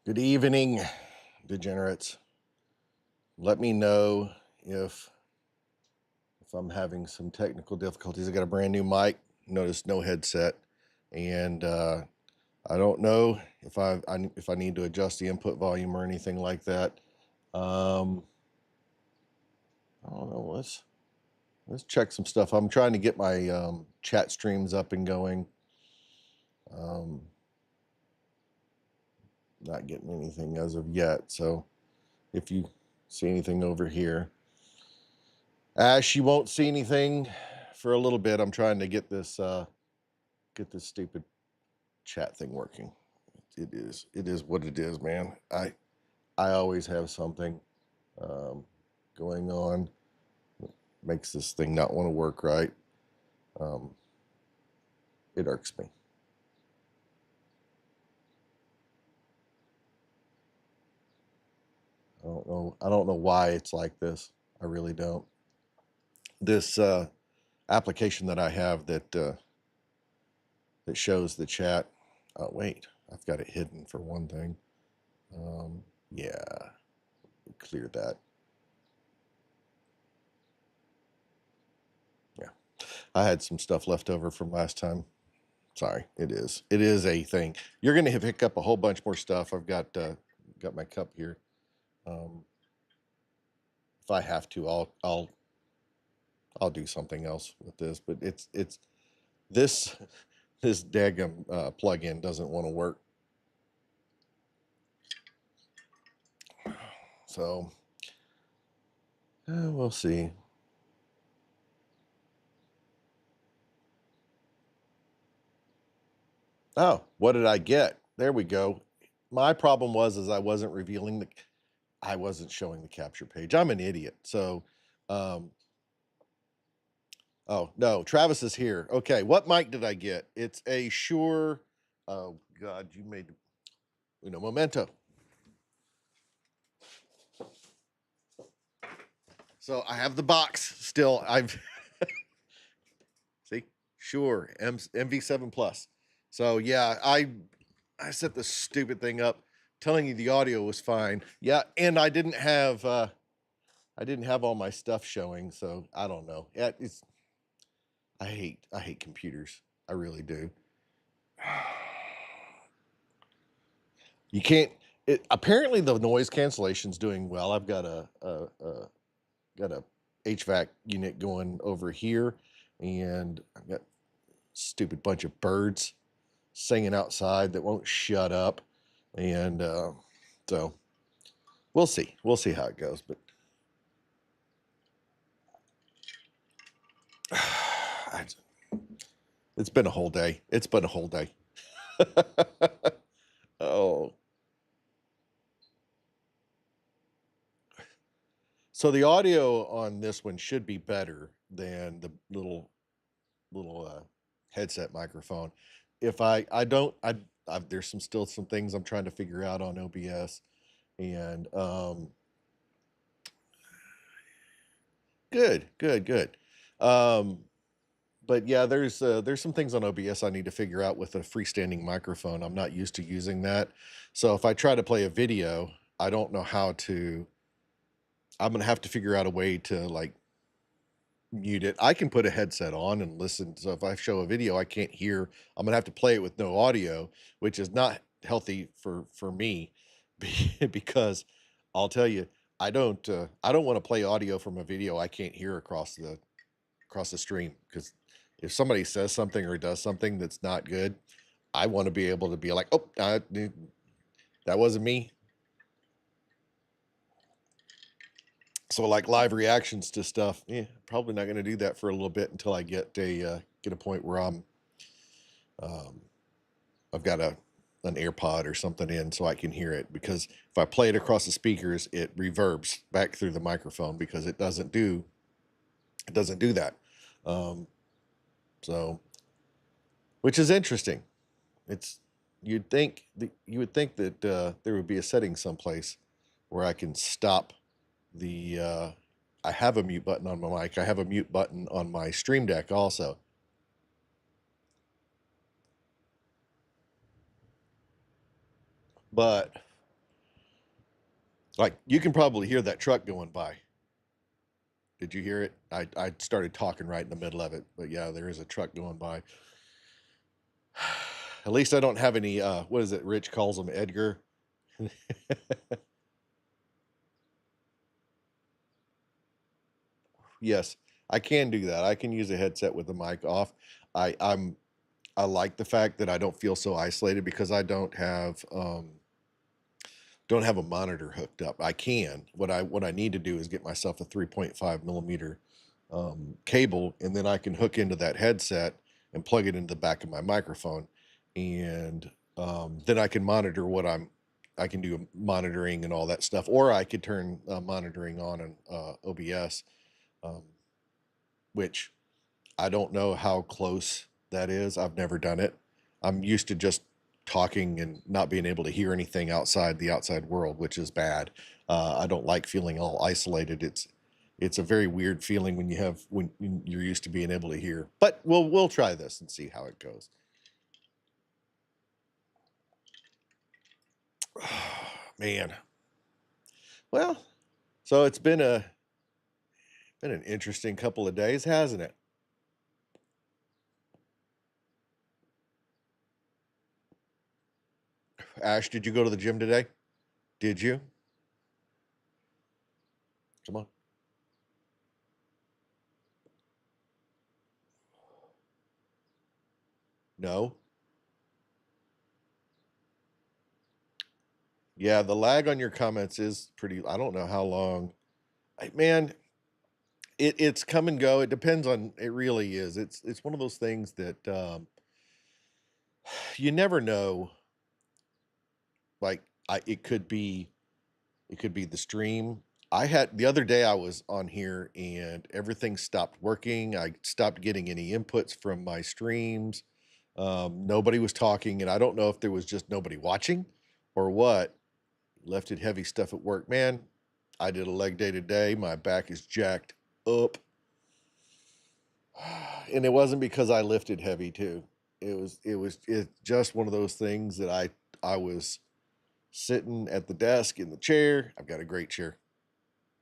Good evening, degenerates. Let me know if I'm having some technical difficulties. I got a brand new mic. Notice no headset, and I don't know if I need to adjust the input volume or anything like that. I don't know. Let's check some stuff. I'm trying to get my chat streams up and going. Not getting anything as of yet. So if you see anything over here, Ash, you won't see anything for a little bit. I'm trying to get this stupid chat thing working. It is what it is, man. I always have something going on that makes this thing not want to work right. It irks me. I don't know why it's like this. I really don't. This application that I have that shows the chat. Wait, I've got it hidden for one thing. Yeah, clear that. Yeah, I had some stuff left over from last time. Sorry, it is a thing. You're going to pick up a whole bunch more stuff. I've got my cup here. If I have to, I'll do something else with this. But it's this daggum plug-in doesn't want to work. So we'll see. Oh, what did I get? There we go. My problem was I wasn't I wasn't showing the capture page. I'm an idiot. So, oh no, Travis is here. Okay, what mic did I get? It's a Shure. Oh God, you made Uno Momento. So I have the box still. I've see Shure MV7 Plus. So yeah, I set the stupid thing up, telling you the audio was fine. Yeah, and I didn't have all my stuff showing, so I don't know. I hate computers. I really do. You can't. Apparently the noise cancellation's doing well. I've got a HVAC unit going over here, and I've got a stupid bunch of birds singing outside that won't shut up, and so we'll see how it goes. But It's been a whole day. It's been a whole day. Oh. So the audio on this one should be better than the little headset microphone. If I don't there's still some things I'm trying to figure out on OBS, and good. Um, but yeah, there's some things on OBS I need to figure out with a freestanding microphone. I'm not used to using that. So if I try to play a video, I don't know how to. I'm gonna have to figure out a way to like mute it. I can put a headset on and listen. So if I show a video I can't hear, I'm gonna have to play it with no audio, which is not healthy for me because I'll tell you, I don't want to play audio from a video I can't hear across the stream, because if somebody says something or does something that's not good, I want to be able to be like, oh, that wasn't me. So like live reactions to stuff, probably not going to do that for a little bit until I get a point where um, I've got an AirPod or something in so I can hear it, because if I play it across the speakers, it reverbs back through the microphone because it doesn't do that. So, which is interesting. It's you would think that there would be a setting someplace where I can stop the. I have a mute button on my mic. I have a mute button on my Stream Deck also. But like, you can probably hear that truck going by. Did you hear it? I started talking right in the middle of it, but yeah, there is a truck going by. At least I don't have any. What is it? Rich calls him Edgar. Yes, I can do that. I can use a headset with the mic off. I like the fact that I don't feel so isolated because I don't have a monitor hooked up. I can. What I need to do is get myself a 3.5 millimeter cable, and then I can hook into that headset and plug it into the back of my microphone, and then I can monitor I can do monitoring and all that stuff, or I could turn monitoring on in OBS, um, which I don't know how close that is. I've never done it. I'm used to just talking and not being able to hear anything outside the outside world, which is bad. I don't like feeling all isolated. It's a very weird feeling when you're used to being able to hear. But we'll try this and see how it goes. Man. Well, so it's been an interesting couple of days, hasn't it? Ash, did you go to the gym today? Did you? Come on. No. Yeah, the lag on your comments is pretty. I don't know how long. Man, it's come and go. It depends on. It really is. It's one of those things that you never know. Like it could be the stream. I had the other day I was on here and everything stopped working. I stopped getting any inputs from my streams. Nobody was talking, and I don't know if there was just nobody watching or what. Lifted heavy stuff at work. Man, I did a leg day today. My back is jacked up. And it wasn't because I lifted heavy too. It's just one of those things that I was sitting at the desk in the chair. I've got a great chair.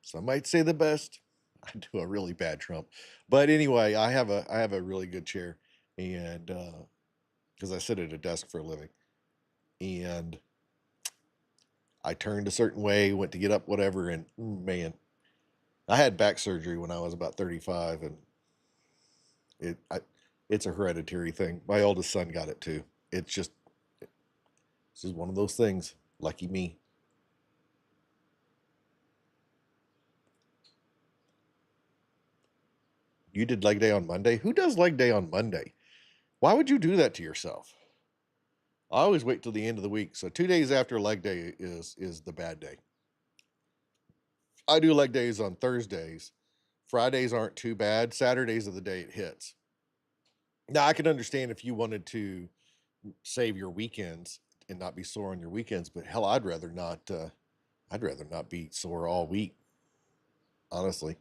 Some might say the best. I do a really bad Trump. But anyway, I have a really good chair, and because I sit at a desk for a living. And I turned a certain way, went to get up, whatever, and man, I had back surgery when I was about 35, and it I, it's a hereditary thing. My oldest son got it too. This is one of those things. Lucky me. You did leg day on Monday? Who does leg day on Monday? Why would you do that to yourself? I always wait till the end of the week. So 2 days after leg day is the bad day. I do leg days on Thursdays. Fridays aren't too bad. Saturdays are the day it hits. Now I can understand if you wanted to save your weekends and not be sore on your weekends, but hell, I'd rather not. I'd rather not be sore all week, honestly.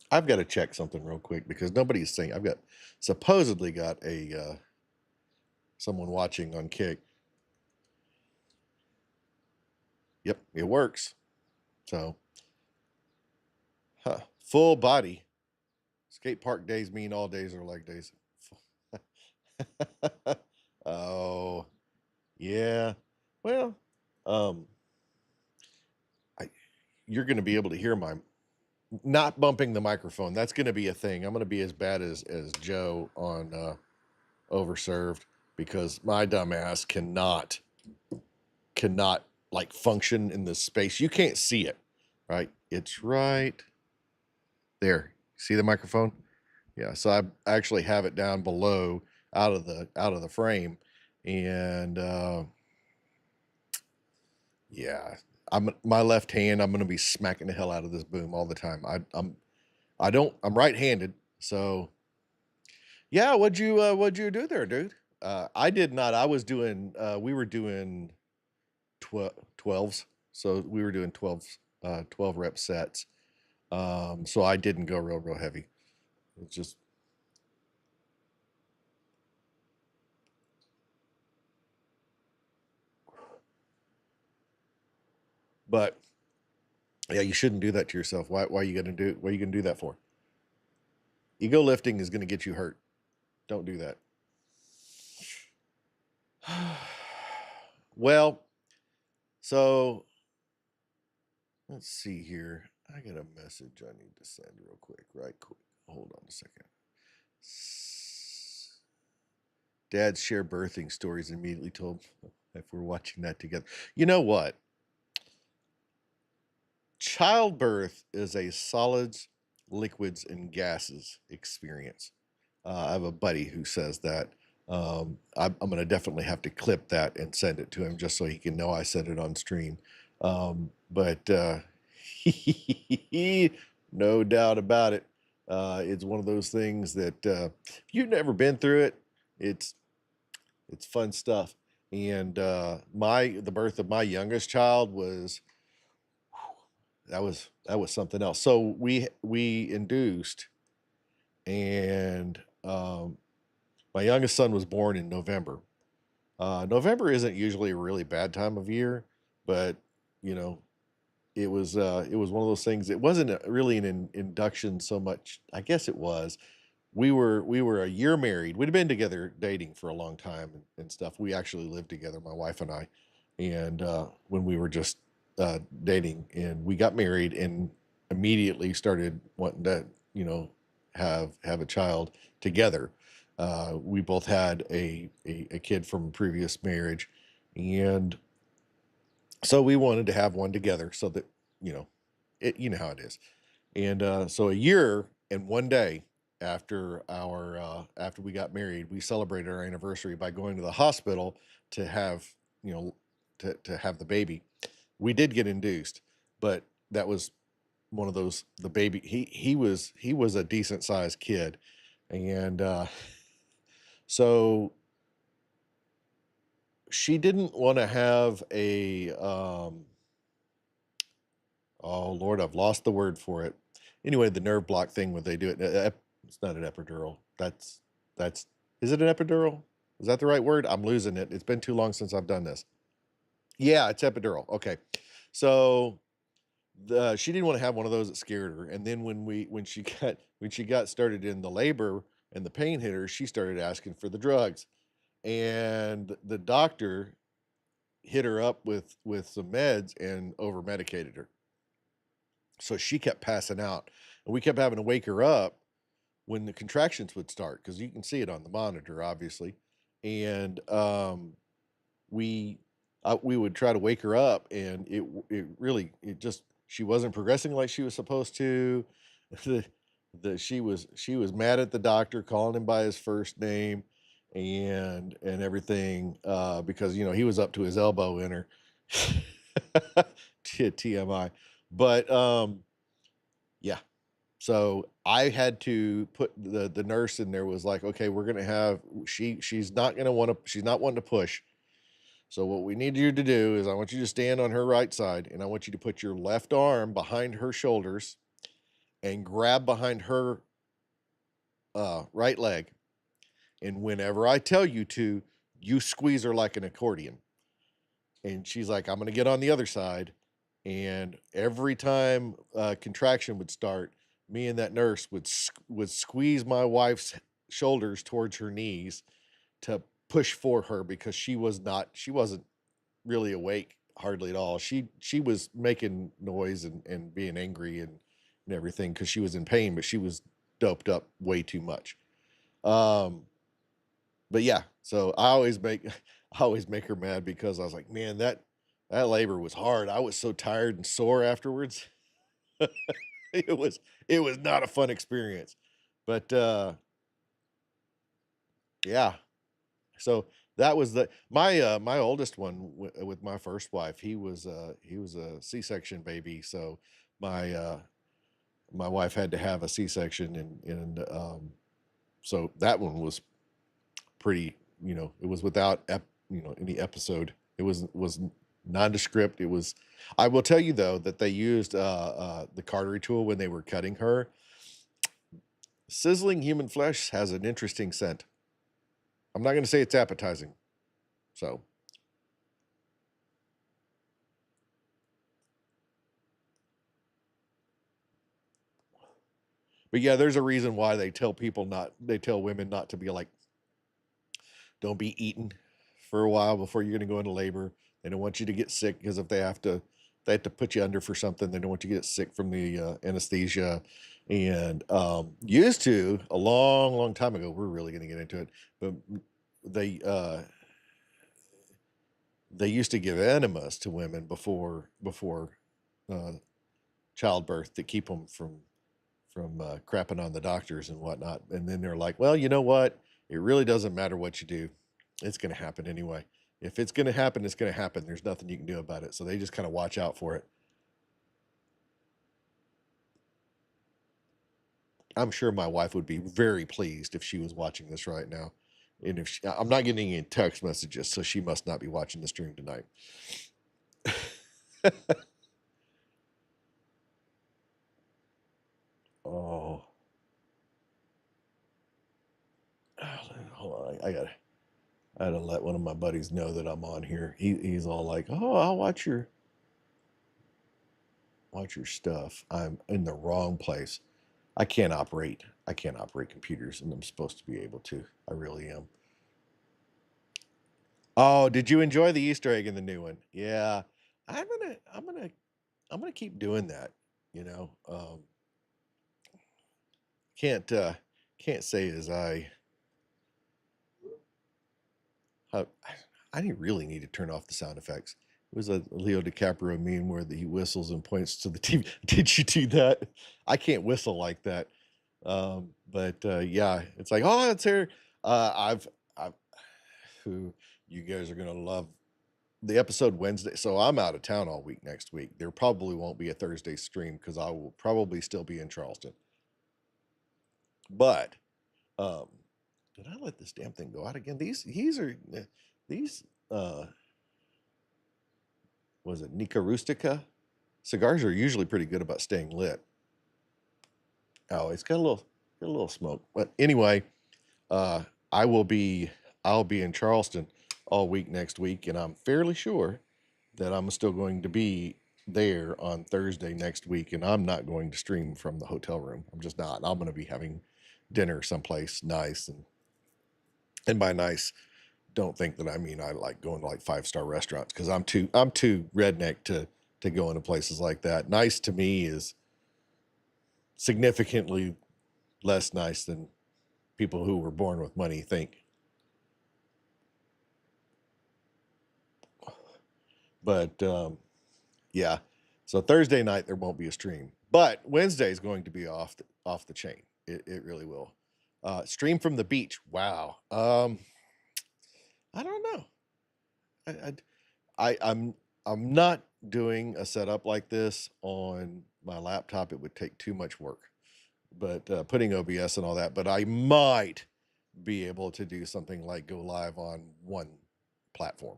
I've got to check something real quick because nobody's saying I've got supposedly got a someone watching on Kick. Yep, it works. So, full body. Skate park days mean all days are leg days. Oh, yeah. Well, um, you're going to be able to hear my not bumping the microphone. That's going to be a thing. I'm going to be as bad as Joe on Overserved because my dumb ass cannot like function in this space. You can't see it, right? It's right there. See the microphone? Yeah. So I actually have it down below out of the frame, and yeah, I'm my left hand. I'm going to be smacking the hell out of this boom all the time. I'm right-handed, so yeah. What'd you do there, dude? I did not. I was doing. We were doing 12s, so we were doing 12 rep sets. So I didn't go real heavy. It's just. But yeah, you shouldn't do that to yourself. Why are you gonna do? What are you gonna do that for? Ego lifting is gonna get you hurt. Don't do that. Well, so let's see here. I got a message I need to send real quick. Right quick. Hold on a second. Dads share birthing stories immediately told if we're watching that together. You know what? Childbirth is a solids, liquids, and gases experience. I have a buddy who says that. I'm going to definitely have to clip that and send it to him just so he can know I said it on stream. But no doubt about it. It's one of those things that if you've never been through it, it's fun stuff. And the birth of my youngest child was that was something else. So we induced, and my youngest son was born in November. November isn't usually a really bad time of year, but you know, it was one of those things. It wasn't really an induction so much. I guess it was. We were a year married. We'd been together dating for a long time and stuff. We actually lived together, my wife and I, and when we were just dating, and we got married and immediately started wanting to, have a child together. We both had a kid from a previous marriage, and so we wanted to have one together so that you know how it is. And so a year and one day after we got married, we celebrated our anniversary by going to the hospital to have you know to have the baby. We did get induced, but that was one of those. The baby, he was a decent sized kid, and so she didn't want to have a oh Lord, I've lost the word for it. Anyway, the nerve block thing when they do it, it's not an epidural. That's is it an epidural? Is that the right word? I'm losing it. It's been too long since I've done this. Yeah, it's epidural. Okay, so she didn't want to have one of those that scared her. And then when she got started in the labor and the pain hit her, she started asking for the drugs, and the doctor hit her up with some meds and over medicated her. So she kept passing out, and we kept having to wake her up when the contractions would start because you can see it on the monitor, obviously. And we we would try to wake her up, and it really it just she wasn't progressing like she was supposed to. the, she was mad at the doctor, calling him by his first name and everything, because he was up to his elbow in her. TMI. But yeah. So I had to put the nurse in there, was like, okay, we're gonna have she's not gonna want to, she's not wanting to push. So what we need you to do is, I want you to stand on her right side, and I want you to put your left arm behind her shoulders and grab behind her right leg. And whenever I tell you to, you squeeze her like an accordion. And she's like, I'm going to get on the other side. And every time contraction would start, me and that nurse would squeeze my wife's shoulders towards her knees to push for her, because she wasn't really awake hardly at all. She was making noise and being angry and everything, because she was in pain, but she was doped up way too much. But yeah, so I always make her mad, because I was like, man, that labor was hard. I was so tired and sore afterwards. It was not a fun experience. But yeah. So that was my oldest one with my first wife. He was a C-section baby. So my my wife had to have a C-section, and so that one was pretty, it was without any episode. It was nondescript. I will tell you though, that they used the cautery tool when they were cutting her. Sizzling human flesh has an interesting scent. I'm not going to say it's appetizing. So, but yeah, there's a reason why they tell women not to be like, don't be eating for a while before you're going to go into labor. They don't want you to get sick, because if they have to put you under for something, they don't want you to get sick from the anesthesia. And used to, a long, long time ago, we're really going to get into it, but they uh, they used to give enemas to women before uh, childbirth, to keep them from crapping on the doctors and whatnot. And then they're like, well, you know what? It really doesn't matter what you do. It's going to happen anyway. If it's going to happen, it's going to happen. There's nothing you can do about it. So they just kind of watch out for it. I'm sure my wife would be very pleased if she was watching this right now. And I'm not getting any text messages, so she must not be watching the stream tonight. Oh, hold on. I had to let one of my buddies know that I'm on here. He's all like, "Oh, I'll watch your stuff." I'm in the wrong place. I can't operate computers, and I'm supposed to be able to. I really am. Oh, did you enjoy the Easter egg in the new one? Yeah. I'm gonna I'm gonna I'm gonna keep doing that, you know. Can't can't say as I I didn't really need to turn off the sound effects. It was a Leo DiCaprio meme where he whistles and points to the TV. Did you do that? I can't whistle like that. But yeah, it's like, oh, it's here. I've who you guys are gonna love the episode Wednesday. So I'm out of town all week next week. There probably won't be a Thursday stream, because I will probably still be in Charleston. But um, did I let this damn thing go out again? These was it Nica Rustica? Cigars are usually pretty good about staying lit. Oh, it's got a little smoke. But anyway, uh, I will be I'll be in Charleston all week next week, and I'm fairly sure that I'm still going to be there on Thursday next week, and I'm not going to stream from the hotel room. I'm just not. I'm going to be having dinner someplace nice, and by nice, don't think that I mean I like going to like 5-star restaurants, because I'm too redneck to go into places like that. Nice to me is significantly less nice than people who were born with money think. But yeah, So Thursday night there won't be a stream, but Wednesday is going to be off the chain. It really will. Stream from the beach. Wow. I don't know. I'm not doing a setup like this on my laptop. It would take too much work. But putting OBS and all that. But I might be able to do something like go live on one platform.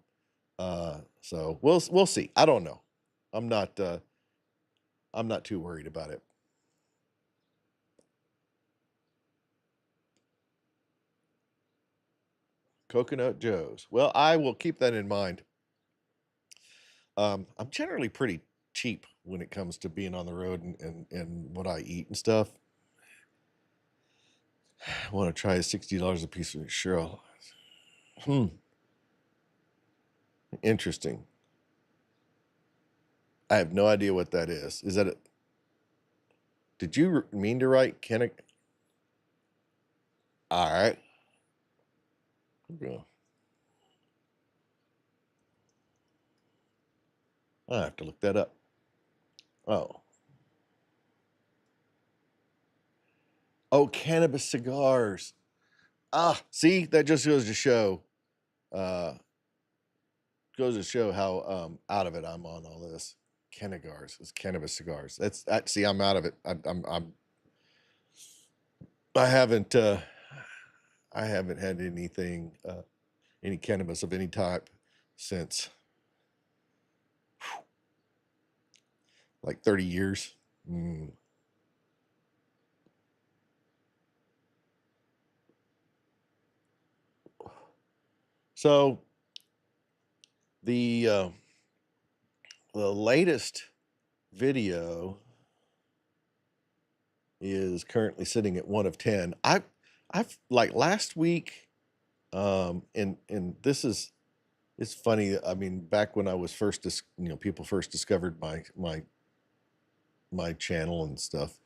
So we'll see. I don't know. I'm not too worried about it. Coconut Joe's. Well, I will keep that in mind. I'm generally pretty cheap when it comes to being on the road and what I eat and stuff. I want to try $60 a piece of Cheryl. Interesting. I have no idea what that is. Is that a... Did you mean to write Kenneck? All right. Okay. I have to look that up. Oh. Oh, cannabis cigars. Ah, see, that just goes to show how out of it I'm on all this. It's cannabis cigars. See, I'm out of it. I haven't had anything any cannabis of any type since like 30 years. So the latest video is currently sitting at 1 of 10. I've like last week, and this is, it's funny. I mean, back when I was first, people first discovered my channel and stuff,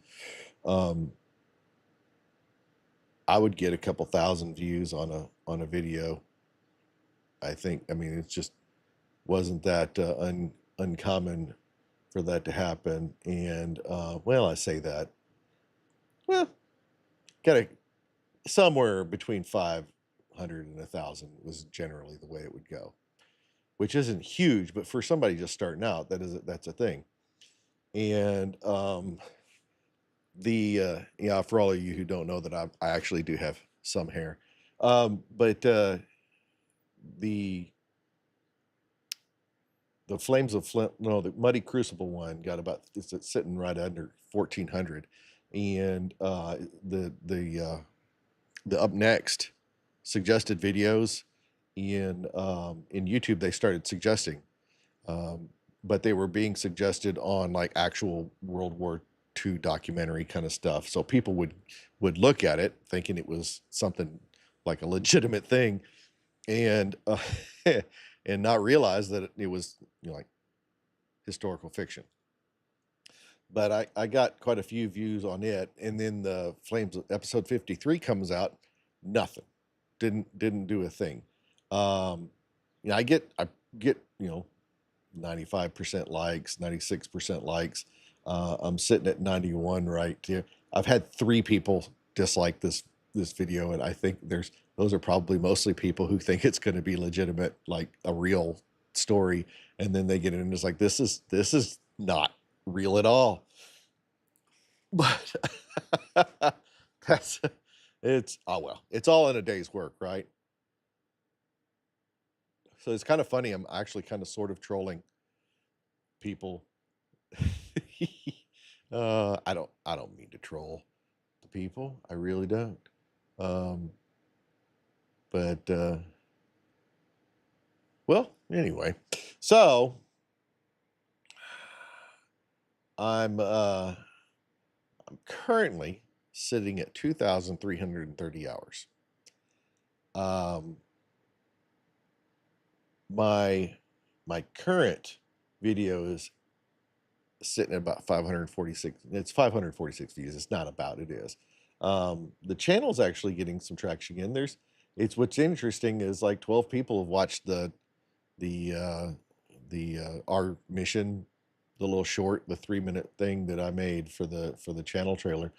I would get a couple thousand views on a video. I mean, it just wasn't that uncommon for that to happen. And well, I say that, well, got somewhere between 500 and 1,000 was generally the way it would go, which isn't huge, but for somebody just starting out, that's a thing. And yeah, for all of you who don't know that I actually do have some hair, but the Flames of Flint, no, the Muddy Crucible one got it's sitting right under 1,400, and the up next suggested videos in YouTube, they started suggesting, but they were being suggested on like actual World War II documentary kind of stuff. So people would look at it thinking it was something like a legitimate thing, and and not realize that it was like historical fiction. But I got quite a few views on it, and then the Flames episode 53 comes out, nothing, didn't do a thing. I get 95% likes, 96% likes. I'm sitting at 91 right here. I've had 3 people dislike this video, and I think those are probably mostly people who think it's going to be legitimate, like a real story, and then they get in and it's like, this is not real at all. But oh well, it's all in a day's work, right? So it's kind of funny. I'm actually kind of sort of trolling people. I don't mean to troll the people. I really don't. But well, anyway, so I'm currently sitting at 2,330 hours. My current video is sitting at about 546. It's 546 views. It's not about, it is. The channel's actually getting some traction again. What's interesting is like 12 people have watched our mission, little short, the 3-minute thing that I made for the channel trailer,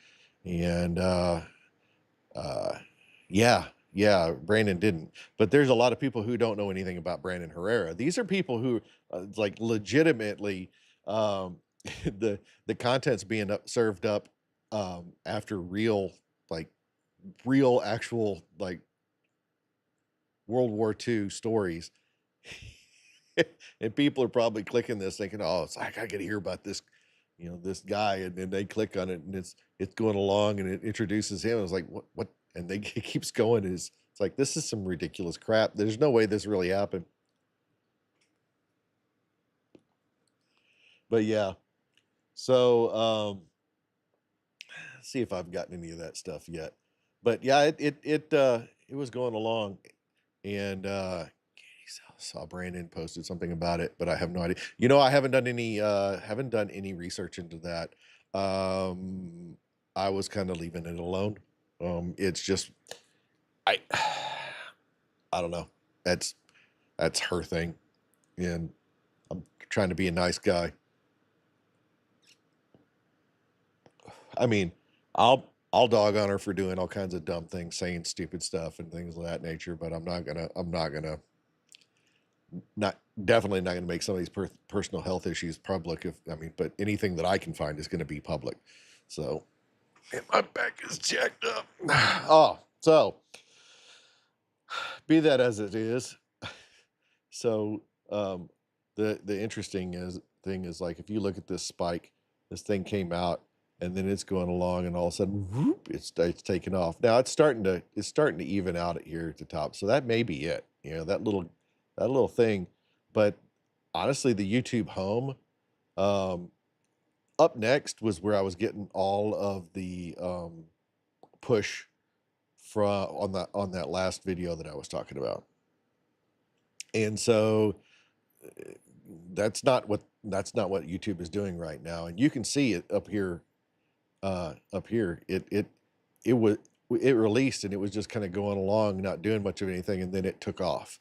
and uh, yeah, Brandon didn't. But there's a lot of people who don't know anything about Brandon Herrera. These are people who like legitimately um, the content's being served up after real like real actual like World War II stories. And people are probably clicking this thinking, oh, it's like I gotta hear about this, this guy, and then they click on it and it's going along and it introduces him. I was like, what? And they it keeps going. It's like this is some ridiculous crap. There's no way this really happened. But yeah. So let's see if I've gotten any of that stuff yet. But yeah, it was going along, and saw Brandon posted something about it, but I have no idea. I haven't done any research into that. I was kind of leaving it alone. It's just I I don't know. That's her thing, and I'm trying to be a nice guy. I mean, I'll dog on her for doing all kinds of dumb things, saying stupid stuff and things of that nature, but I'm not gonna not definitely not going to make some of these personal health issues public. But anything that I can find is going to be public. So, and my back is jacked up. Oh, so be that as it is. So, the interesting thing is like if you look at this spike, this thing came out and then it's going along and all of a sudden whoop, it's taken off. Now it's starting to even out at here at the top. So that may be it. That little thing. But honestly, the YouTube home, um, up next was where I was getting all of the push from on that last video that I was talking about. And so that's not what YouTube is doing right now. And you can see it up here. It released and it was just kind of going along, not doing much of anything, and then it took off.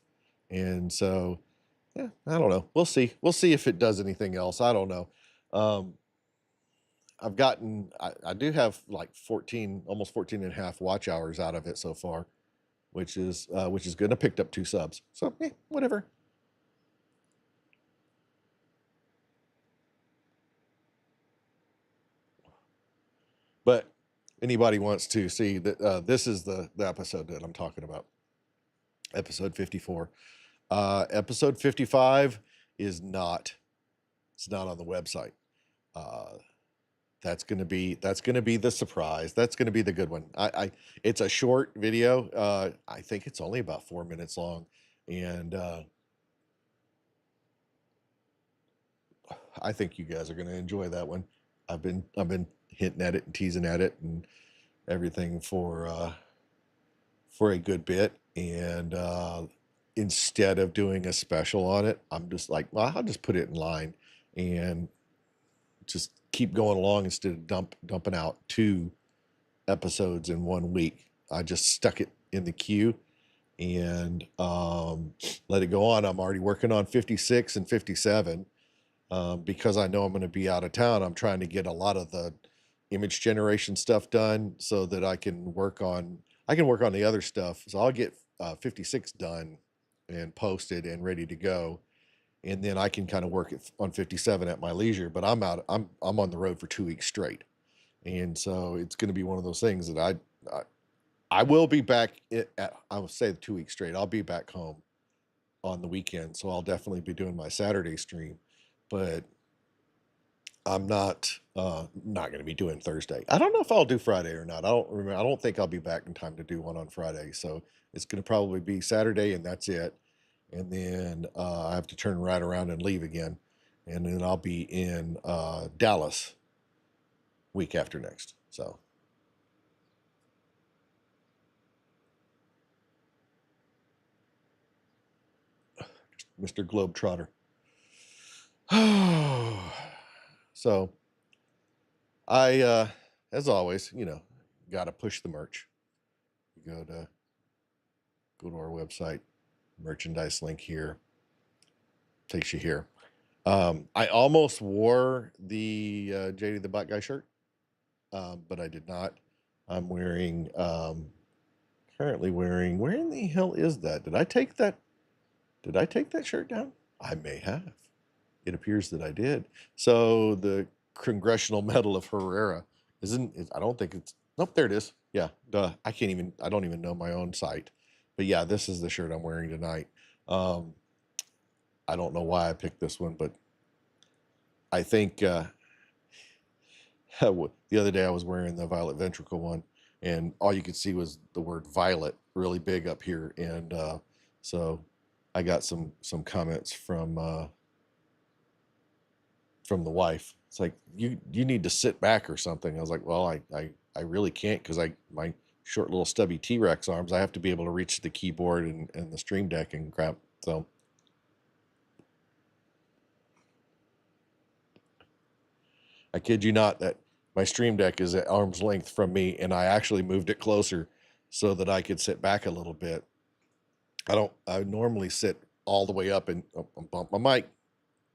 And so yeah, I don't know. We'll see. We'll see if it does anything else. I don't know. Um, I do have like 14, almost 14 and a half watch hours out of it so far, which is good. I picked up 2 subs. So, whatever. But anybody wants to see that, this is the episode that I'm talking about. Episode 54. Episode 55 is not, it's not on the website. That's gonna be the surprise. That's gonna be the good one. It's a short video. I think it's only about 4 minutes long, and I think you guys are gonna enjoy that one. I've been hinting at it and teasing at it and everything for a good bit, and instead of doing a special on it, I'm just like, well, I'll just put it in line and just keep going along instead of dumping out 2 episodes in 1 week. I just stuck it in the queue and let it go on. I'm already working on 56 and 57 because I know I'm going to be out of town. I'm trying to get a lot of the image generation stuff done so that I can work on the other stuff. So I'll get 56 done and posted and ready to go, and then I can kind of work it on 57 at my leisure. But I'm on the road for 2 weeks straight, and so it's going to be one of those things that I will be back I will say 2 weeks straight. I'll be back home on the weekend, so I'll definitely be doing my Saturday stream, but I'm not going to be doing Thursday. I don't know if I'll do Friday or not. I don't remember. I don't think I'll be back in time to do one on Friday, so it's going to probably be Saturday, and that's it. And then I have to turn right around and leave again, and then I'll be in Dallas week after next. So Mr. Globetrotter. So as always, got to push the merch. You go to our website, merchandise link here, takes you here. I almost wore the JD the Bot Guy shirt, but I did not. I'm wearing currently wearing, where in the hell is that? Did I take that shirt down? I may have. It appears that I did. So the Congressional Medal of Herrera I don't think it's, nope, there it is. Yeah, duh. I don't even know my own site. But yeah, this is the shirt I'm wearing tonight. I don't know why I picked this one, but I think the other day I was wearing the Violet Ventricle one, and all you could see was the word violet really big up here. And so I got some comments from the wife. It's like, you need to sit back or something. I was like, well, I really can't, because my short little stubby T-Rex arms, I have to be able to reach the keyboard and the Stream Deck and crap. So I kid you not that my Stream Deck is at arm's length from me, and I actually moved it closer so that I could sit back a little bit. I normally sit all the way up and bump my mic.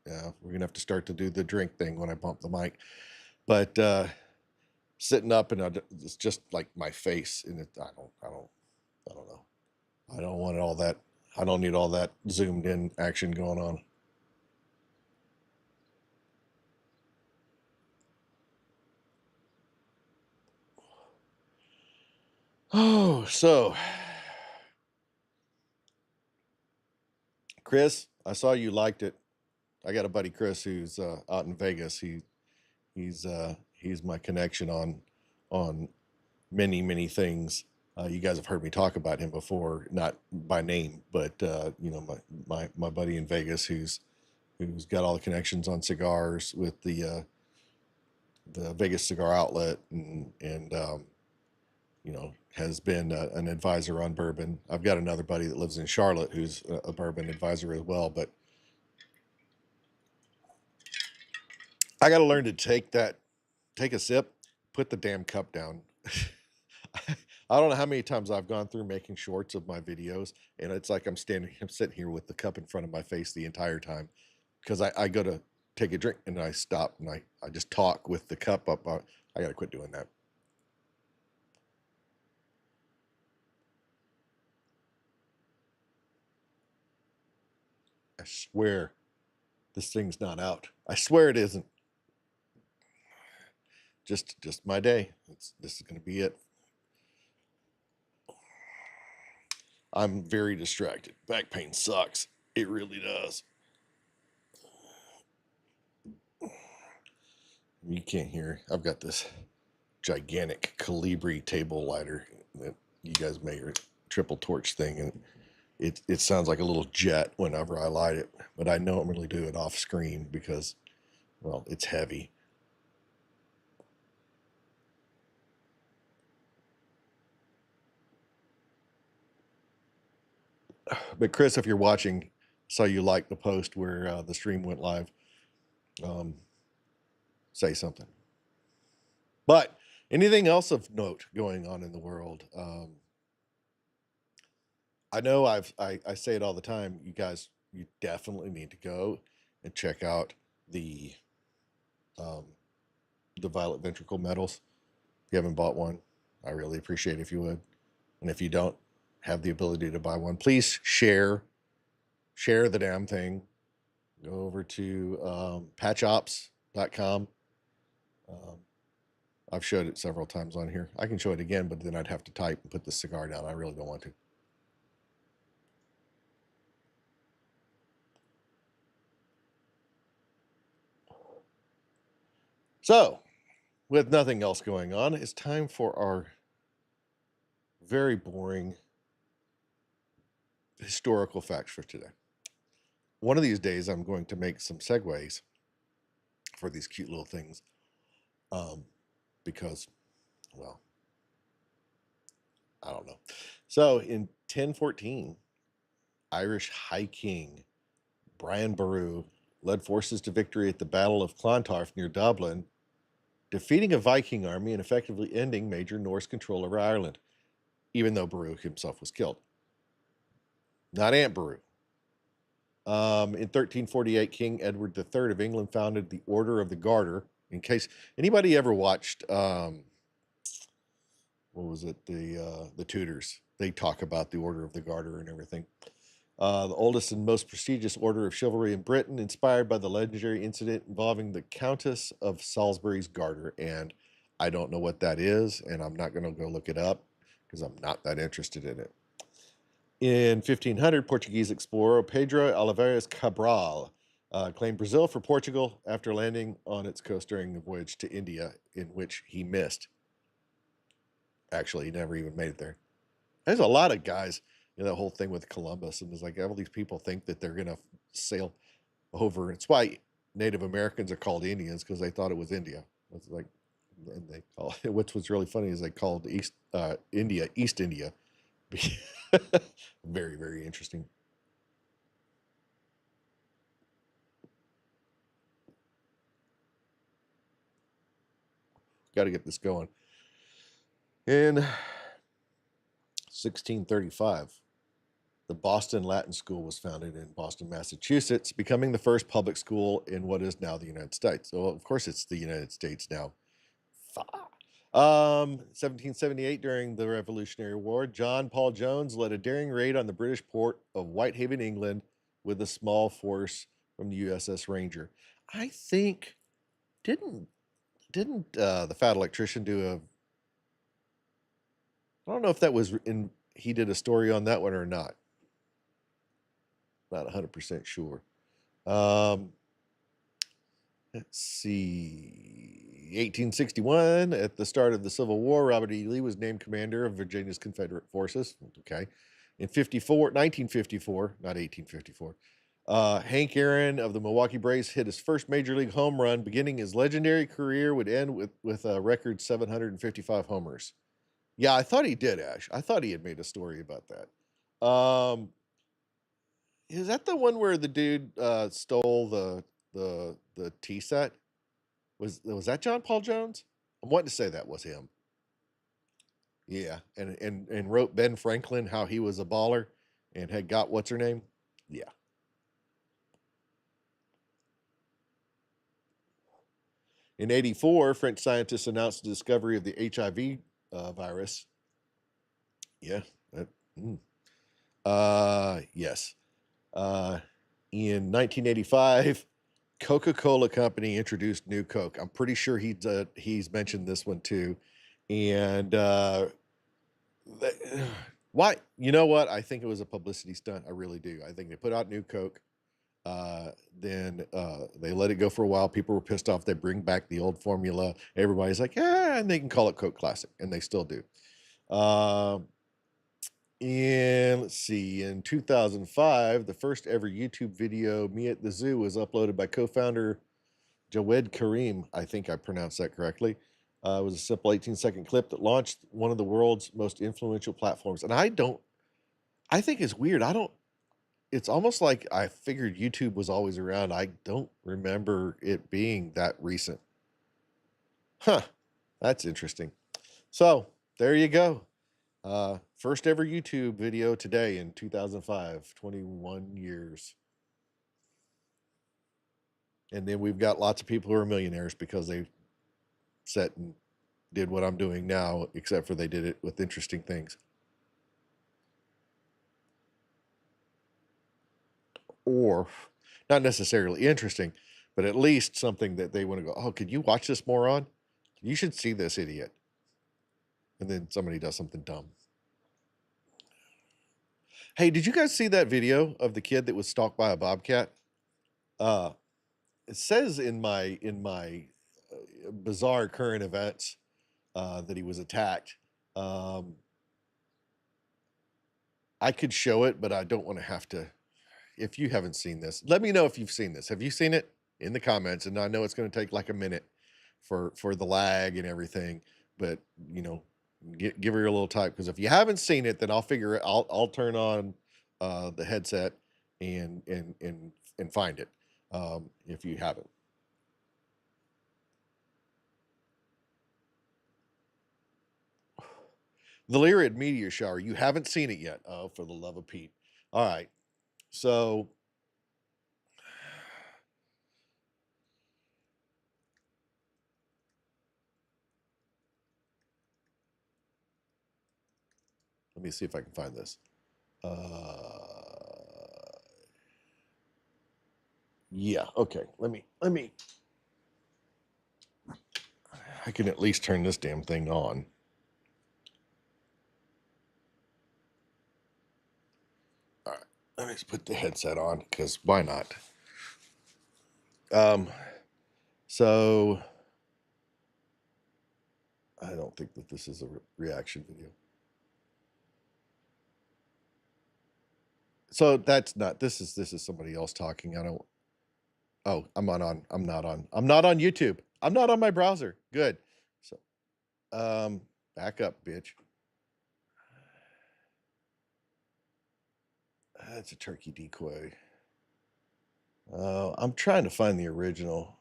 Yeah, we're gonna have to start to do the drink thing when I bump the mic. But sitting up, and it's just like my face, and I don't know. I don't want all that. I don't need all that zoomed in action going on. Oh, so Chris, I saw you liked it. I got a buddy Chris who's out in Vegas. He's my connection on many things. You guys have heard me talk about him before, not by name, but you know, my buddy in Vegas who's got all the connections on cigars with the Vegas Cigar Outlet, and you know, has been an advisor on bourbon. I've got another buddy that lives in Charlotte who's a bourbon advisor as well, but I got to learn to take a sip, put the damn cup down. I don't know how many times I've gone through making shorts of my videos, and it's like I'm sitting here with the cup in front of my face the entire time, because I go to take a drink and I stop and I just talk with the cup up. I got to quit doing that. I swear this thing's not out. I swear it isn't. Just my day. This is going to be it. I'm very distracted. Back pain sucks. It really does. You can't hear. I've got this gigantic Calibri table lighter that you guys may, or triple torch thing, and it sounds like a little jet whenever I light it, but I normally do it off screen because, well, it's heavy. But Chris, if you're watching, saw you liked the post where the stream went live. Say something. But anything else of note going on in the world? I know I say it all the time. You guys, you definitely need to go and check out the Violet Ventricle medals. If you haven't bought one, I really appreciate it if you would. And if you don't have the ability to buy one, please share the damn thing. Go over to patchops.com. I've showed it several times on here. I can show it again, but then I'd have to type and put the cigar down. I really don't want to. So, with nothing else going on, it's time for our very boring historical facts for today. One of these days, I'm going to make some segues for these cute little things, because, well, I don't know. So, in 1014, Irish High King Brian Boru led forces to victory at the Battle of Clontarf near Dublin, defeating a Viking army and effectively ending major Norse control over Ireland, even though Boru himself was killed. Not Aunt Beru. In 1348, King Edward III of England founded the Order of the Garter. In case anybody ever watched, what was it, the Tudors? They talk about the Order of the Garter and everything. The oldest and most prestigious order of chivalry in Britain, inspired by the legendary incident involving the Countess of Salisbury's Garter. And I don't know what that is, and I'm not going to go look it up because I'm not that interested in it. In 1500, Portuguese explorer Pedro Oliveira Cabral claimed Brazil for Portugal after landing on its coast during the voyage to India, in which he missed. Actually, he never even made it there. There's a lot of guys in that whole thing with Columbus, and it's like all these people think that they're going to sail over. It's why Native Americans are called Indians, because they thought it was India. It's like, and they call it, which was really funny is they called India East India. Very, very interesting. Got to get this going. In 1635, the Boston Latin School was founded in Boston, Massachusetts, becoming the first public school in what is now the United States. So, of course, it's the United States now. 1778, during the Revolutionary War, John Paul Jones led a daring raid on the British port of Whitehaven, England, with a small force from the USS Ranger. I think didn't the Fat Electrician do a? I don't know if that was in. He did a story on that one or not. Not 100% sure. Let's see. 1861, at the start of the Civil War, Robert E. Lee was named commander of Virginia's Confederate forces. Okay. In 1954, not 1854, Hank Aaron of the Milwaukee Braves hit his first major league home run, beginning his legendary career would end with a record 755 homers. Yeah, I thought he did, Ash. I thought he had made a story about that. Is that the one where the dude stole the tea set? Was that John Paul Jones? I'm wanting to say that was him. Yeah, and wrote Ben Franklin how he was a baller and had got what's her name? Yeah. In 84, French scientists announced the discovery of the HIV virus. Yeah. Yes. In 1985, Coca-Cola Company introduced New Coke. I'm pretty sure he's mentioned this one too. And why? You know what? I think it was a publicity stunt. I really do. I think they put out New Coke. Then they let it go for a while. People were pissed off. They bring back the old formula. Everybody's like, yeah, and they can call it Coke Classic, and they still do. And let's see, in 2005, the first ever YouTube video, Me at the Zoo, was uploaded by co-founder Jawed Karim. I think I pronounced that correctly. It was a simple 18-second clip that launched one of the world's most influential platforms. And I think it's weird. It's almost like I figured YouTube was always around. I don't remember it being that recent. Huh, that's interesting. So there you go. First ever YouTube video today in 2005, 21 years. And then we've got lots of people who are millionaires because they sat and did what I'm doing now, except for they did it with interesting things. Or not necessarily interesting, but at least something that they want to go, oh, could you watch this moron? You should see this idiot. And then somebody does something dumb. Hey, did you guys see that video of the kid that was stalked by a bobcat? It says in my bizarre current events that he was attacked. I could show it, but I don't want to have to. If you haven't seen this, let me know if you've seen this. Have you seen it in the comments? And I know it's going to take like a minute for the lag and everything, but you know, give her a little type, because if you haven't seen it, then I'll figure it. I'll turn on the headset and find it if you haven't. The Lyrid meteor shower. You haven't seen it yet. Oh, for the love of Pete. All right. So Let me see if I can find this. Yeah, okay. Let me I can at least turn this damn thing on. All right. Let me just put the headset on because why not? So I don't think that this is a reaction video. So that's not, this is somebody else talking. I don't, oh, I'm not on YouTube. I'm not on my browser. Good. So, back up, bitch. That's a turkey decoy. I'm trying to find the original.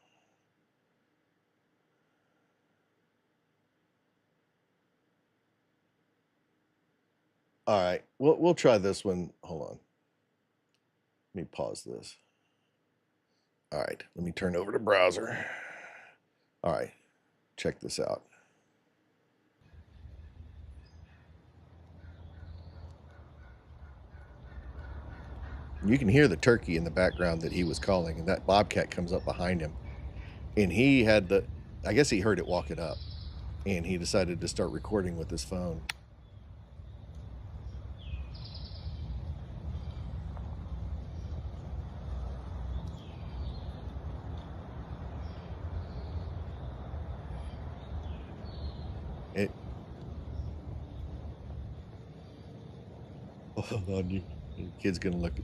All right, we'll try this one. Hold on. Let me pause this. All right, let me turn over to browser. All right, check this out. You can hear the turkey in the background that he was calling, and that bobcat comes up behind him. And he had the, I guess he heard it walking up, and he decided to start recording with his phone. It, hold on, you kid's gonna look.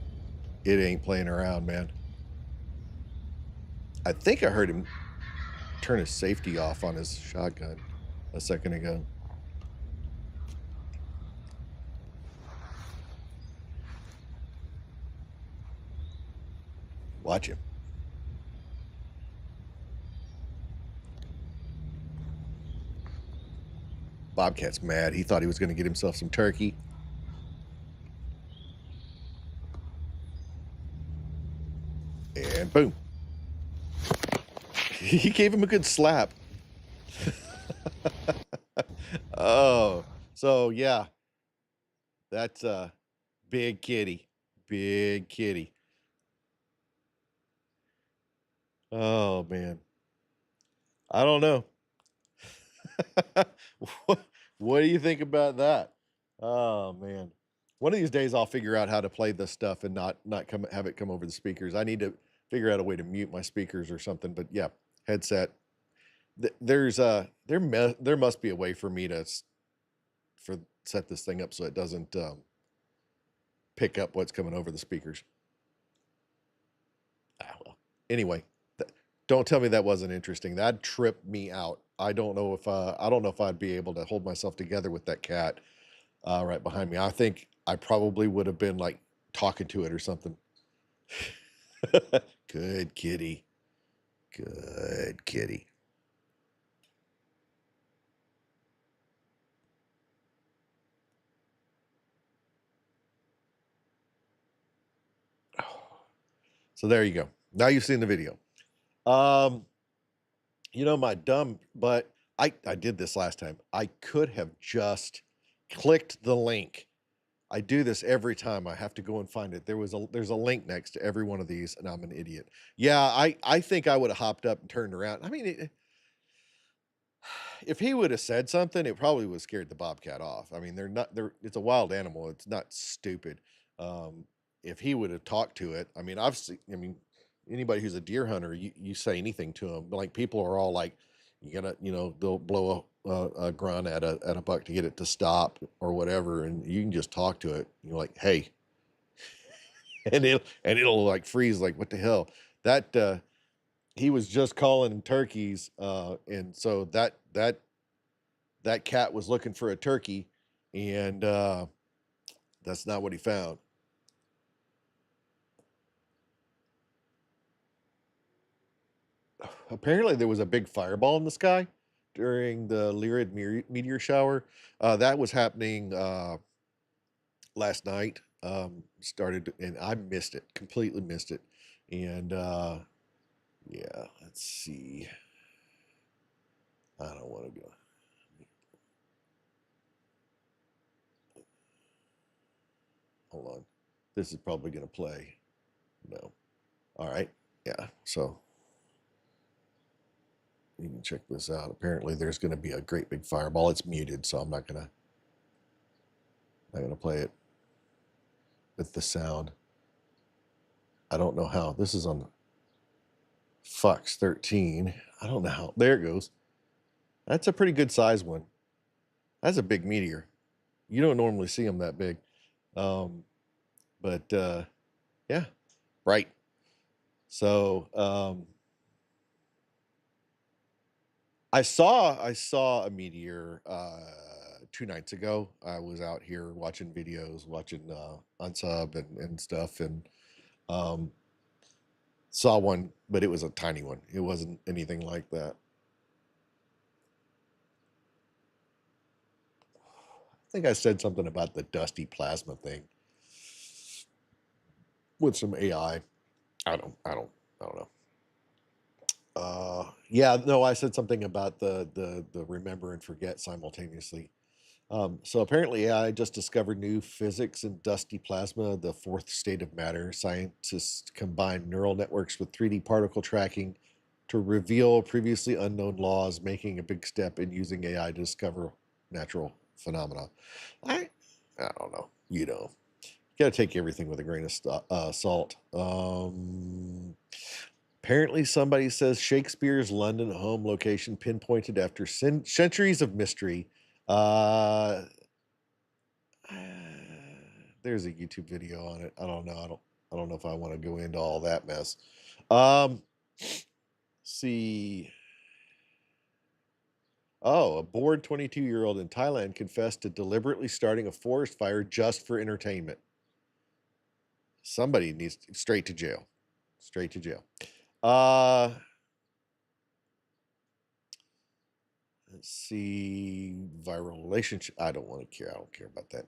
It ain't playing around, man. I think I heard him turn his safety off on his shotgun a second ago. Watch him. Bobcat's mad. He thought he was going to get himself some turkey. And boom. He gave him a good slap. Oh, so yeah. That's a big kitty. Big kitty. Oh, man. I don't know. what do you think about that? Oh, man. One of these days I'll figure out how to play this stuff and not come have it come over the speakers. I need to figure out a way to mute my speakers or something. But yeah, headset. There must be a way for me to set this thing up so it doesn't pick up what's coming over the speakers. Well. Anyway, don't tell me that wasn't interesting. That tripped me out. I don't know if I'd be able to hold myself together with that cat right behind me. I think I probably would have been like talking to it or something. Good kitty. Good kitty. So there you go. Now you've seen the video. My dumb, but I did this last time. I could have just clicked the link. I do this every time. I have to go and find it. There's a link next to every one of these, and I'm an idiot. Yeah, I think I would have hopped up and turned around. I mean, if he would have said something, it probably would have scared the bobcat off. I mean, it's a wild animal. It's not stupid. Um, if he would have talked to it, I mean, anybody who's a deer hunter, you say anything to them, like people are all like, they'll blow a grunt at a buck to get it to stop or whatever, and you can just talk to it. You're like, hey, and it'll like freeze, like what the hell? That he was just calling turkeys, and so that cat was looking for a turkey, and that's not what he found. Apparently, there was a big fireball in the sky during the Lyrid meteor shower. That was happening last night. Started, and I missed it, completely missed it. And yeah, let's see. I don't want to go. hold on. This is probably going to play. No. All right. Yeah. So you can check this out. Apparently there's going to be a great big fireball. It's muted, so I'm not going to play it with the sound. I don't know how. This is on Fox 13. I don't know how. There it goes. That's a pretty good size one. That's a big meteor. You don't normally see them that big. But yeah, bright. So I saw a meteor 2 nights ago. I was out here watching videos, watching Unsub and stuff, and saw one, but it was a tiny one. It wasn't anything like that. I think I said something about the dusty plasma thing with some AI. I don't know. Yeah, no, I said something about the remember and forget simultaneously. So apparently AI just discovered new physics in dusty plasma, the fourth state of matter. Scientists combine neural networks with 3D particle tracking to reveal previously unknown laws, making a big step in using AI to discover natural phenomena. I don't know. You got to take everything with a grain of salt. Apparently, somebody says Shakespeare's London home location pinpointed after centuries of mystery. Uh, there's a YouTube video on it. I don't know. I don't know if I want to go into all that mess. See. Oh, a bored 22-year-old in Thailand confessed to deliberately starting a forest fire just for entertainment. Somebody needs straight to jail. Straight to jail. Let's see. Viral relationship. I don't want to care. I don't care about that.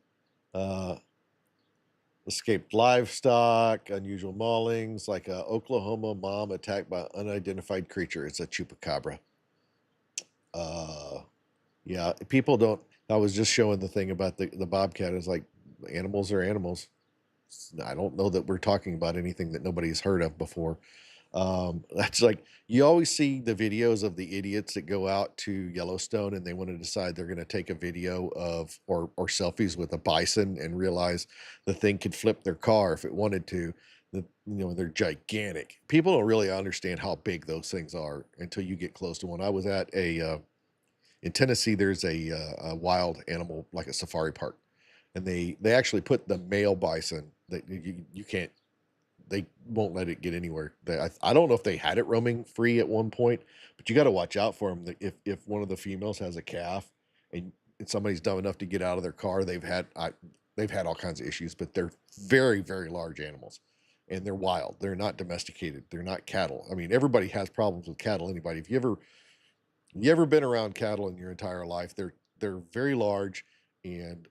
Escaped livestock, unusual maulings, like a Oklahoma mom attacked by unidentified creature. It's a chupacabra. Yeah, people don't. I was just showing the thing about the bobcat. It's like animals are animals. I don't know that we're talking about anything that nobody's heard of before. That's like you always see the videos of the idiots that go out to Yellowstone and they want to decide they're going to take a video of or selfies with a bison and realize the thing could flip their car if it wanted to. They're gigantic. People don't really understand how big those things are until you get close to one. I was at in Tennessee. There's a wild animal like a safari park, and they actually put the male bison that you can't. They won't let it get anywhere. I don't know if they had it roaming free at one point, but you got to watch out for them. If one of the females has a calf and somebody's dumb enough to get out of their car, they've had all kinds of issues. But they're very, very large animals, and they're wild. They're not domesticated. They're not cattle. I mean, everybody has problems with cattle. Anybody? If you ever been around cattle in your entire life, they're very large, and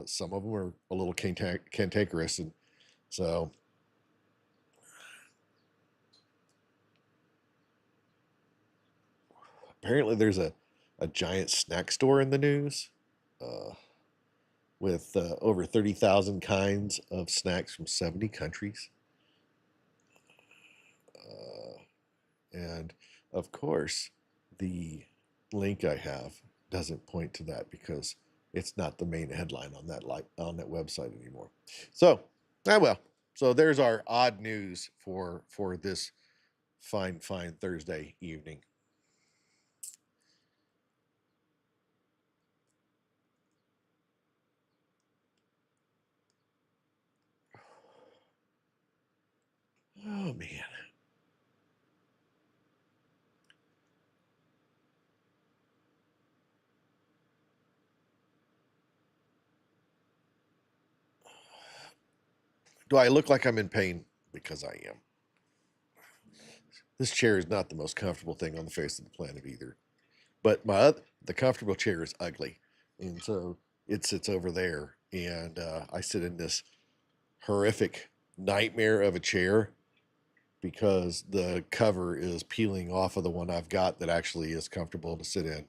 some of them are a little cantankerous, and so. Apparently there's a giant snack store in the news with over 30,000 kinds of snacks from 70 countries. And of course, the link I have doesn't point to that because it's not the main headline on that website anymore. So, well. So there's our odd news for this fine Thursday evening. Oh, man. Do I look like I'm in pain? Because I am. This chair is not the most comfortable thing on the face of the planet either. But the comfortable chair is ugly. And so it sits over there. And I sit in this horrific nightmare of a chair because the cover is peeling off of the one I've got that actually is comfortable to sit in.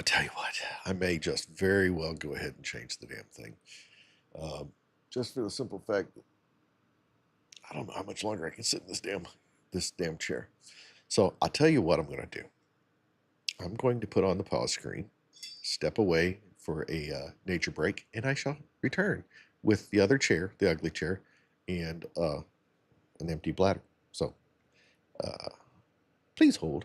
I'll tell you what, I may just very well go ahead and change the damn thing. Um, just for the simple fact that I don't know how much longer I can sit in this damn chair. So I'll tell you what I'm going to do. I'm going to put on the pause screen, step away for a nature break, and I shall return with the other chair, the ugly chair, and an empty bladder. So uh, please hold.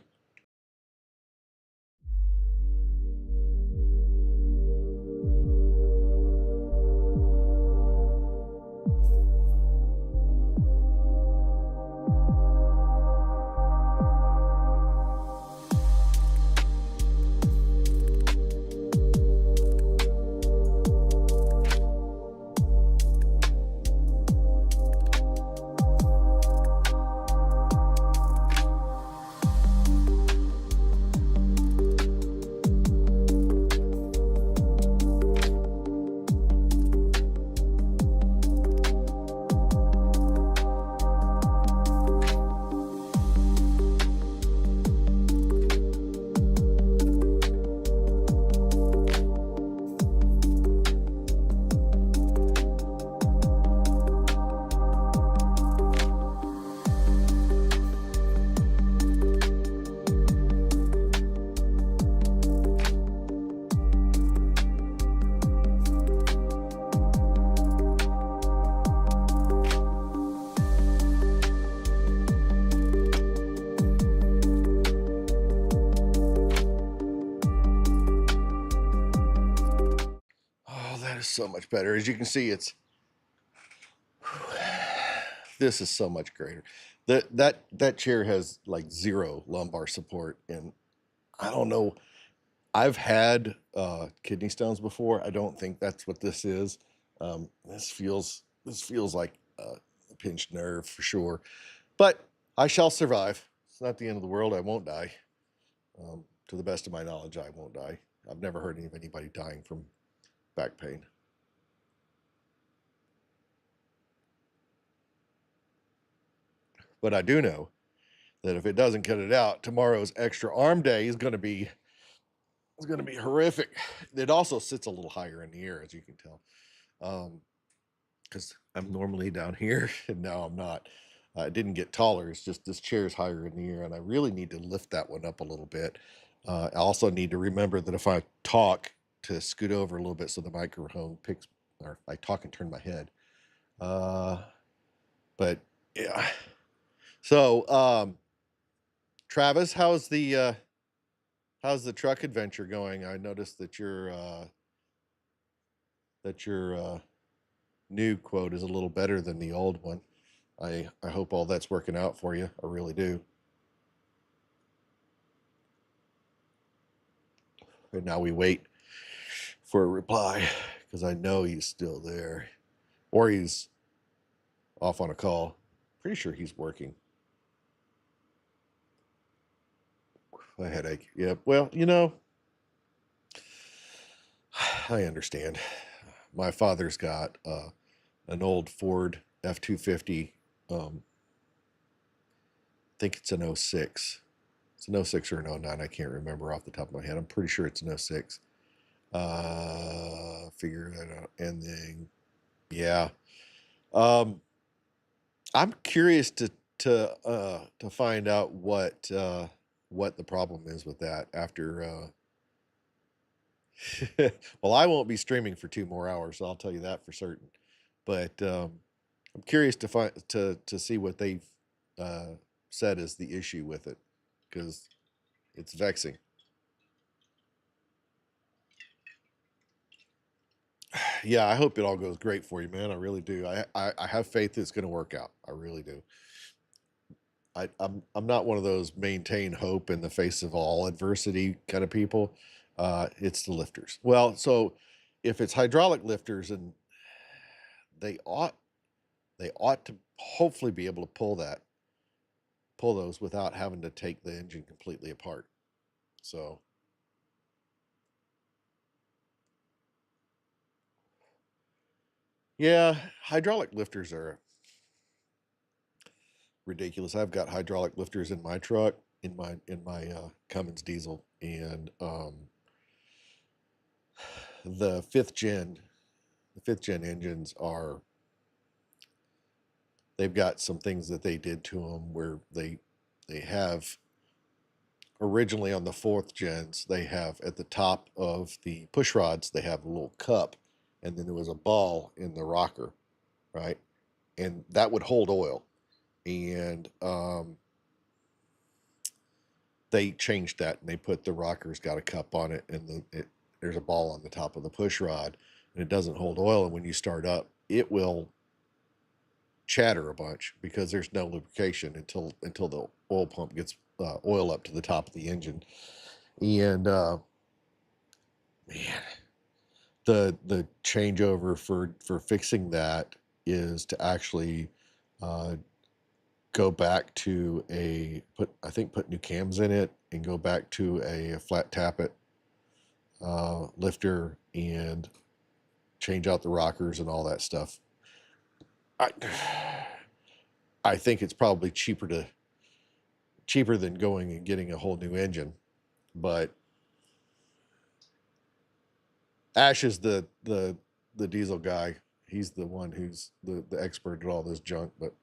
Oh, that is so much better. As you can see, this is so much greater. That chair has like zero lumbar support, and I don't know. I've had kidney stones before. I don't think that's what this is. This feels like a pinched nerve for sure, but I shall survive. It's not the end of the world. I won't die. To the best of my knowledge, I won't die. I've never heard of anybody dying from back pain. But I do know that if it doesn't cut it out, tomorrow's extra arm day is going to be horrific. It also sits a little higher in the air, as you can tell, because I'm normally down here and now I'm not. It didn't get taller. It's just this chair is higher in the air, and I really need to lift that one up a little bit. I also need to remember that if I talk, to scoot over a little bit so the microphone picks, or I talk and turn my head. But yeah. So, Travis, how's the truck adventure going? I noticed that your new quote is a little better than the old one. I hope all that's working out for you. I really do. And now we wait for a reply, because I know he's still there, or he's off on a call. Pretty sure he's working. A headache. Yep. Well, I understand. My father's got an old Ford F-250. I think it's an '06. It's an '06 or an '09. I can't remember off the top of my head. I'm pretty sure it's an '06. Figure that out. And then, yeah. I'm curious to find out what the problem is with that after. Well, I won't be streaming for 2 more hours, so I'll tell you that for certain. But I'm curious to see what they've said is the issue with it, because it's vexing. Yeah, I hope it all goes great for you, man. I really do. I have faith it's going to work out. I really do. I'm not one of those maintain hope in the face of all adversity kind of people. It's the lifters. Well, so if it's hydraulic lifters, and they ought they ought to hopefully be able to pull those without having to take the engine completely apart. So yeah, hydraulic lifters are ridiculous. I've got hydraulic lifters in my truck, in my Cummins diesel, and the fifth gen engines are, they've got some things that they did to them where they have, originally on the fourth gens, they have at the top of the push rods, they have a little cup, and then there was a ball in the rocker, right? And that would hold oil. And they changed that, and they put, the rocker's got a cup on it, and there's a ball on the top of the push rod, and it doesn't hold oil. And when you start up, it will chatter a bunch because there's no lubrication until the oil pump gets oil up to the top of the engine. And man, the changeover for fixing that is to actually go back to put new cams in it, and go back to a flat tappet lifter, and change out the rockers and all that stuff. I think it's probably cheaper than going and getting a whole new engine. But Ash is the diesel guy. He's the one who's the expert at all this junk. But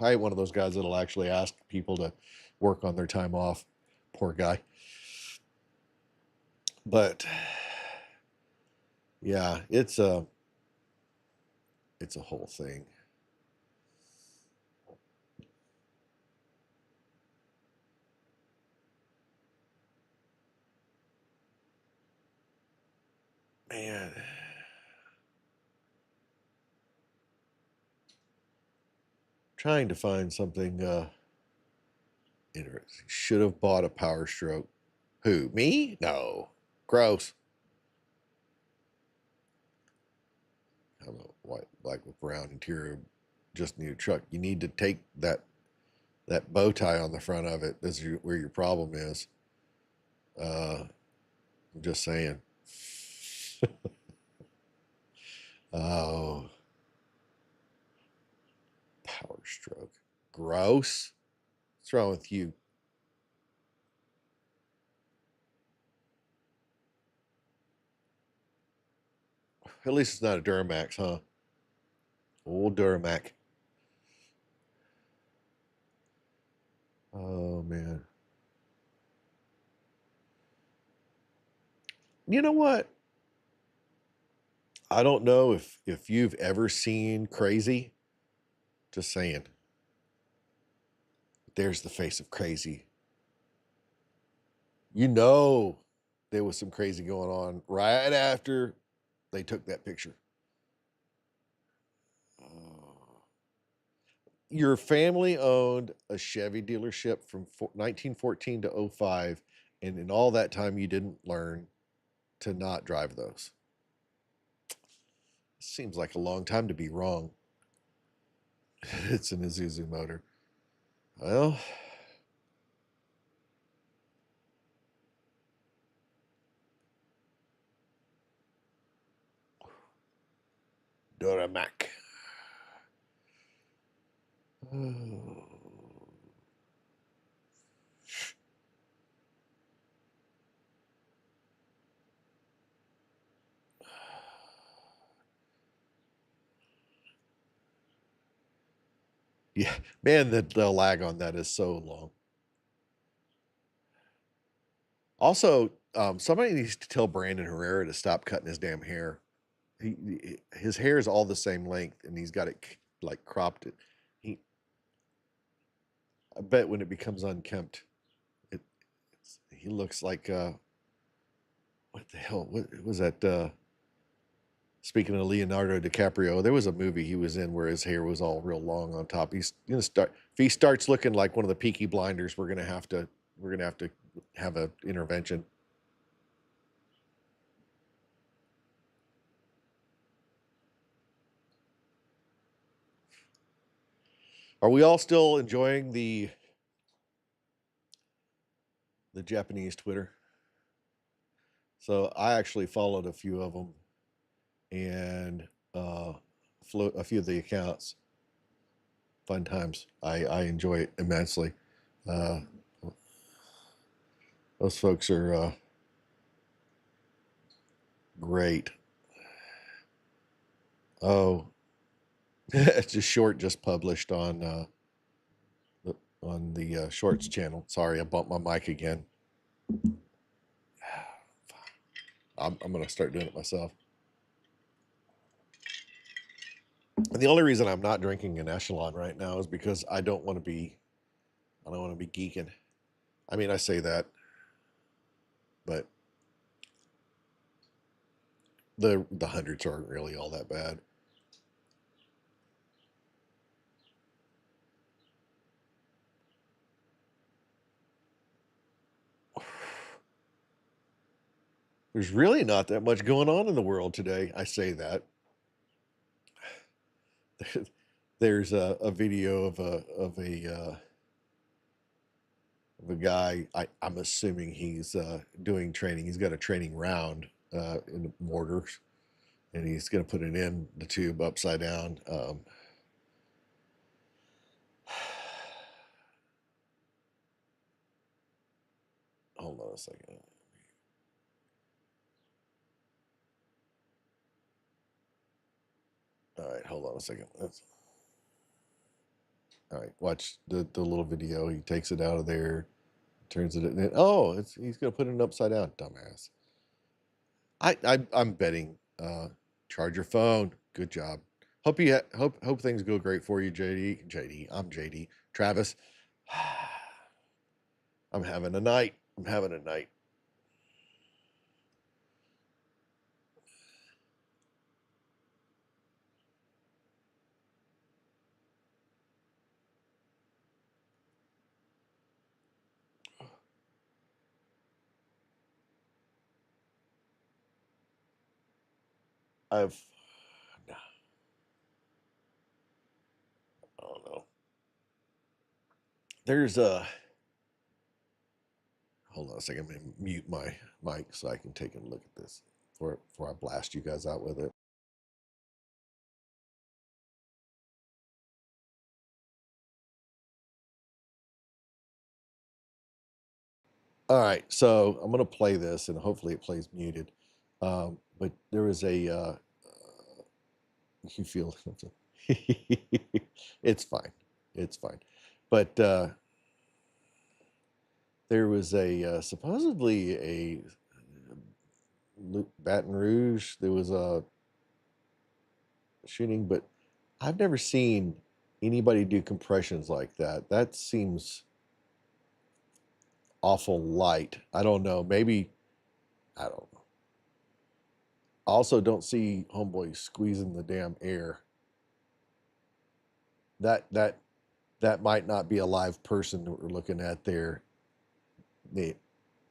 I ain't one of those guys that'll actually ask people to work on their time off. Poor guy. But yeah, it's a whole thing. Man. Trying to find something interesting. Should have bought a Power Stroke. Who? Me? No. Gross. I don't know, white, black with brown interior. Just new truck. You need to take that bow tie on the front of it. This is where your problem is. I'm just saying. Oh, Power Stroke. Gross. What's wrong with you? At least it's not a Duramax, huh? Old Duramax. Oh man. You know what? I don't know if you've ever seen Crazy. Just saying. There's the face of Crazy. You know there was some crazy going on right after they took that picture. Your family owned a Chevy dealership from 1914 to 05, and in all that time you didn't learn to not drive those. Seems like a long time to be wrong. It's an Isuzu motor. Well, Duramac. Yeah, man, the lag on that is so long. Also, somebody needs to tell Brandon Herrera to stop cutting his damn hair. His hair is all the same length, and he's got it like cropped it. I bet when it becomes unkempt, he looks like what the hell? What was that? Speaking of Leonardo DiCaprio, there was a movie he was in where his hair was all real long on top. He's gonna start, if he starts looking like one of the Peaky Blinders, we're gonna have to have an intervention. Are we all still enjoying the Japanese Twitter? So I actually followed a few of them, and a few of the accounts. Fun times. I enjoy it immensely. Uh, Those folks are great. Oh, it's a short just published on the Shorts channel. Sorry, I bumped my mic again. I'm going to start doing it myself. The only reason I'm not drinking an Echelon right now is because I don't want to be geeking. I mean, I say that, but the hundreds aren't really all that bad. There's really not that much going on in the world today. I say that. There's a video of a guy. I'm assuming he's doing training. He's got a training round in mortars, and he's going to put it in the tube upside down. Hold on a second. All right, hold on a second. All right, watch the little video. He takes it out of there, turns it in. Oh, he's going to put it upside down, dumbass. I'm betting. Charge your phone. Good job. Hope things go great for you, JD. I'm JD. Travis. I'm having a night. I've I don't know. There's a hold on a second. I'm gonna mute my mic so I can take a look at this before I blast you guys out with it. All right, so I'm gonna play this, and hopefully it plays muted. But there was you feel it's fine, it's fine. But there was a supposedly a Baton Rouge. There was a shooting, but I've never seen anybody do compressions like that. That seems awful light. I don't know. Maybe I don't know. Also, don't see homeboy squeezing the damn air. That might not be a live person that we're looking at there.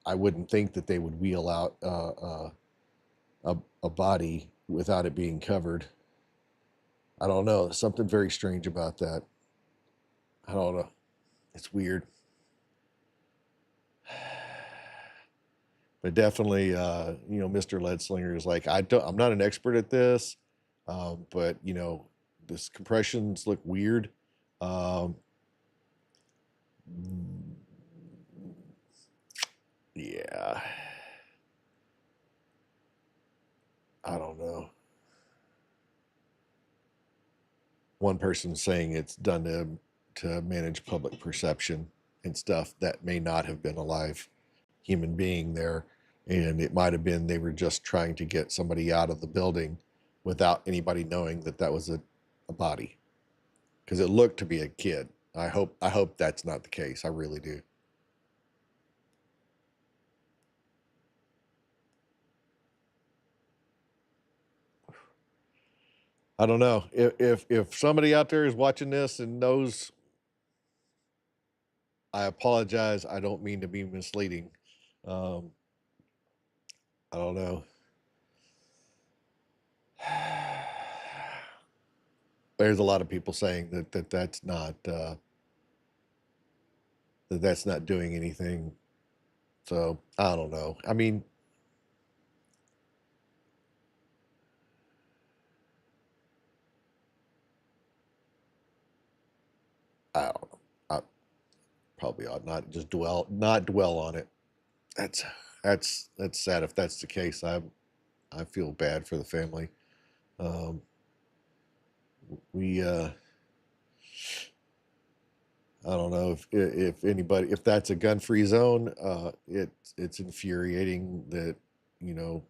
I wouldn't think that they would wheel out a body without it being covered. I don't know. There's something very strange about that. I don't know. It's weird. But definitely, Mr. Leadslinger is like, I'm not an expert at this, but this compressions look weird. Yeah, I don't know. One person saying it's done to manage public perception and stuff that may not have been a live human being there, and it might have been they were just trying to get somebody out of the building without anybody knowing that was a body, because it looked to be a kid. I hope that's not the case. I really do. I don't know if somebody out there is watching this and knows. I apologize. I don't mean to be misleading. Um, I don't know. There's a lot of people saying that's not doing anything. So I don't know. I mean, I don't know. I probably ought not dwell on it. That's that's sad if that's the case. I feel bad for the family. Um, we I don't know if anybody, if that's a gun-free zone. It's infuriating that, you know,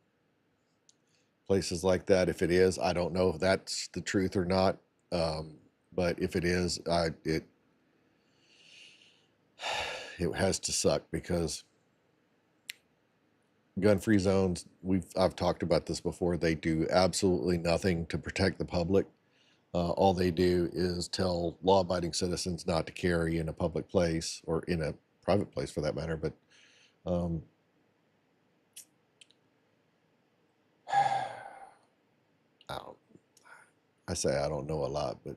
places like that. If it is, I don't know if that's the truth or not. Um, but if it is, it has to suck because gun-free zones. I've talked about this before. They do absolutely nothing to protect the public. All they do is tell law-abiding citizens not to carry in a public place or in a private place for that matter. But um, I don't. I say I don't know a lot, but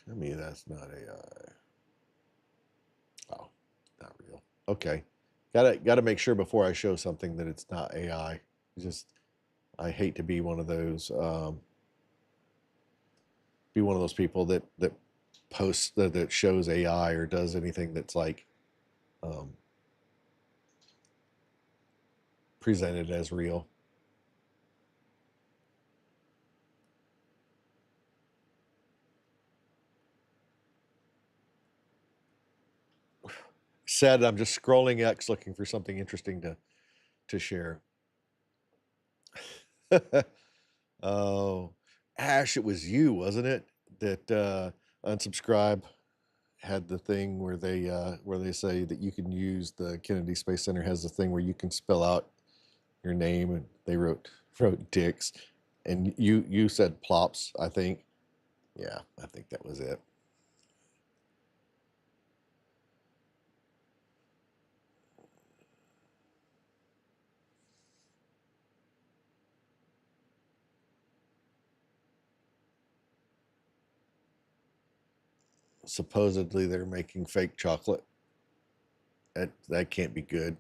tell me that's not AI. Oh, not real. Okay, gotta make sure before I show something that it's not AI. Just I hate to be one of those people that posts that shows AI or does anything that's like um, presented as real. Said I'm just scrolling X looking for something interesting to share. Oh, Ash, it was you, wasn't it? That unsubscribe had the thing where they say that you can use the Kennedy Space Center has the thing where you can spell out your name, and they wrote dicks, and you said plops, I think. Yeah, I think that was it. Supposedly they're making fake chocolate. That can't be good.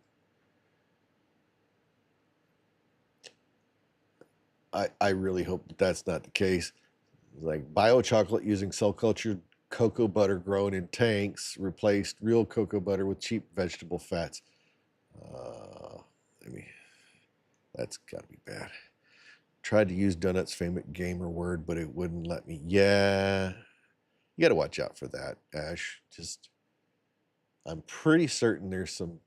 I really hope that that's not the case. Like biochocolate using cell cultured cocoa butter grown in tanks replaced real cocoa butter with cheap vegetable fats. I mean, that's got to be bad. Tried to use Donut's famous gamer word, but it wouldn't let me. Yeah, you got to watch out for that, Ash. Just, I'm pretty certain there's some.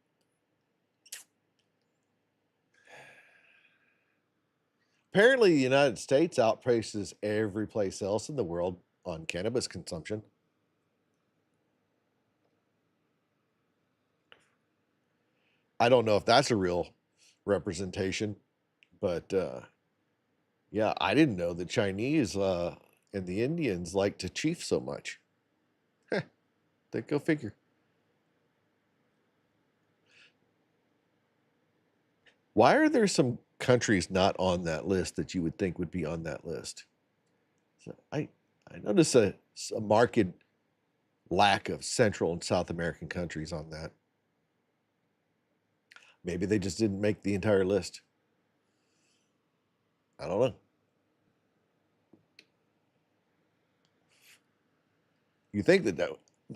Apparently, the United States outpaces every place else in the world on cannabis consumption. I don't know if that's a real representation, but yeah, I didn't know the Chinese and the Indians like to chief so much. Heh, go figure. Why are there some countries not on that list that you would think would be on that list? So I notice a marked lack of Central and South American countries on that. Maybe they just didn't make the entire list. I don't know. You think that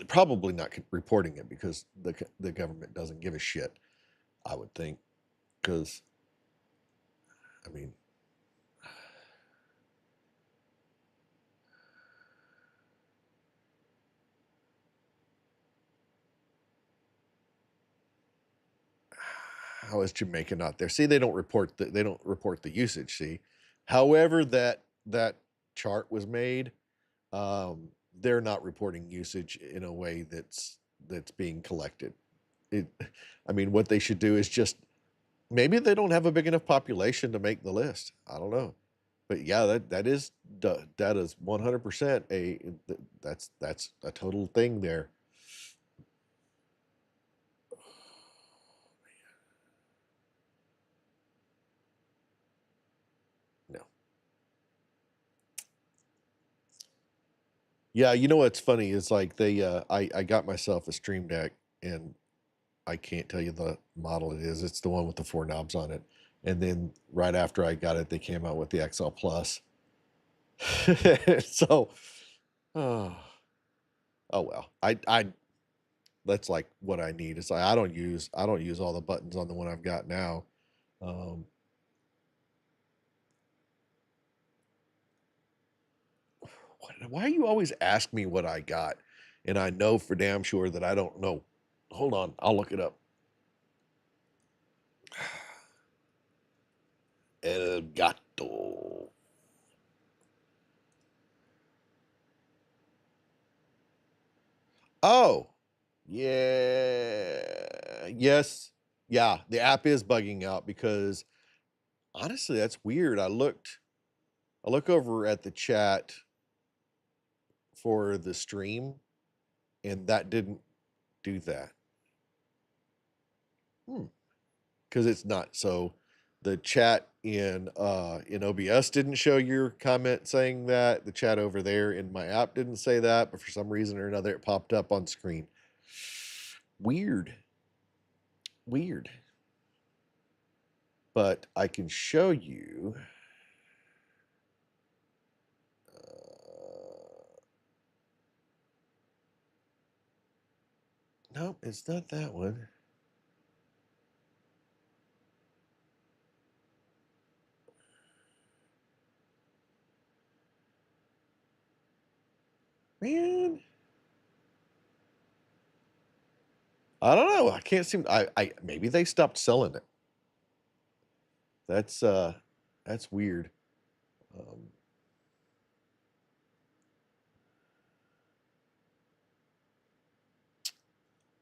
probably not reporting it because the government doesn't give a shit. I would think because I mean, how is Jamaica not there? See, they don't report the usage. See, however that chart was made, they're not reporting usage in a way that's being collected. It, I mean, what they should do is just maybe they don't have a big enough population to make the list. I don't know, but yeah, that is 100% that's a total thing there. No, yeah, you know what's funny is like I got myself a Stream Deck and I can't tell you the model it is. It's the one with the 4 knobs on it. And then right after I got it, they came out with the XL Plus. So, oh, oh well. I that's like what I need. It's like I don't use all the buttons on the one I've got now. Um, why you always ask me what I got? And I know for damn sure that I don't know. Hold on, I'll look it up. El gato. Oh, yeah. Yes. Yeah, the app is bugging out because honestly, that's weird. I look over at the chat for the stream and that didn't do that. Because it's not. So the chat in OBS didn't show your comment saying that. The chat over there in my app didn't say that, but for some reason or another, it popped up on screen. Weird. Weird. But I can show you. Nope, it's not that one. Man. I don't know. I can't seem I maybe they stopped selling it. That's weird. Um,